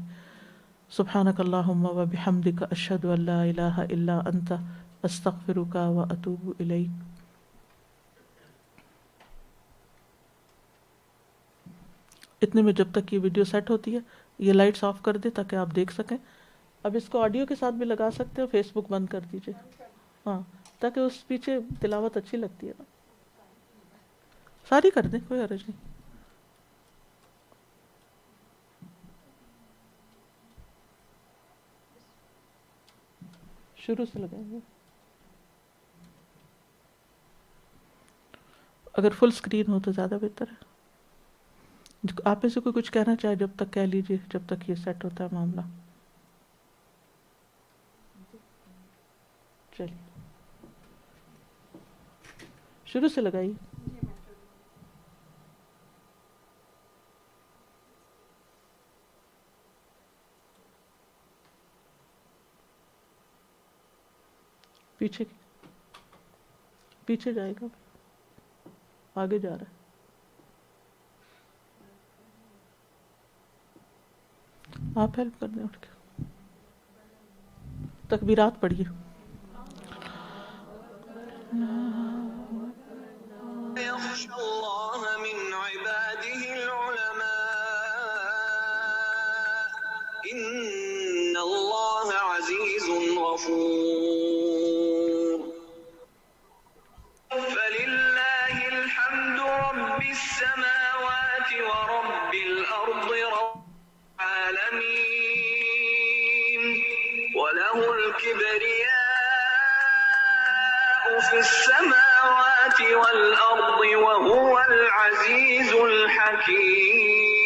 سبحانک اللہم و بحمدک اشہد ان لا الہ الا انت استغفرک و اتوب الیک. اتنے میں جب تک یہ ویڈیو سیٹ ہوتی ہے یہ لائٹس آف کر دے تاکہ آپ دیکھ سکیں. اب اس کو آڈیو کے ساتھ بھی لگا سکتے ہو، فیس بک بند کر دیجئے، ہاں تاکہ اس پیچھے تلاوت اچھی لگتی ہے نا. ساری کر دیں، کوئی حرج نہیں. شروع سے لگائیں گے. اگر فل اسکرین ہو تو زیادہ بہتر ہے. آپ میں سے کوئی کچھ کہنا چاہے جب تک کہہ لیجئے، جب تک یہ سیٹ ہوتا ہے معاملہ. چلیے شروع سے لگائیے. پیچھے پیچھے جائے گا، آگے جا رہا ہے. آپ ہیلپ کر دیں اٹھ کے. تکبیرات پڑھیے. يخشى الله من عباده العلماء إن الله عزيز غفور فلله الحمد رب السماوات ورب الأرض رب العالمين وله الكبرياء في السماوات والأرض وهو العزيز الحكيم.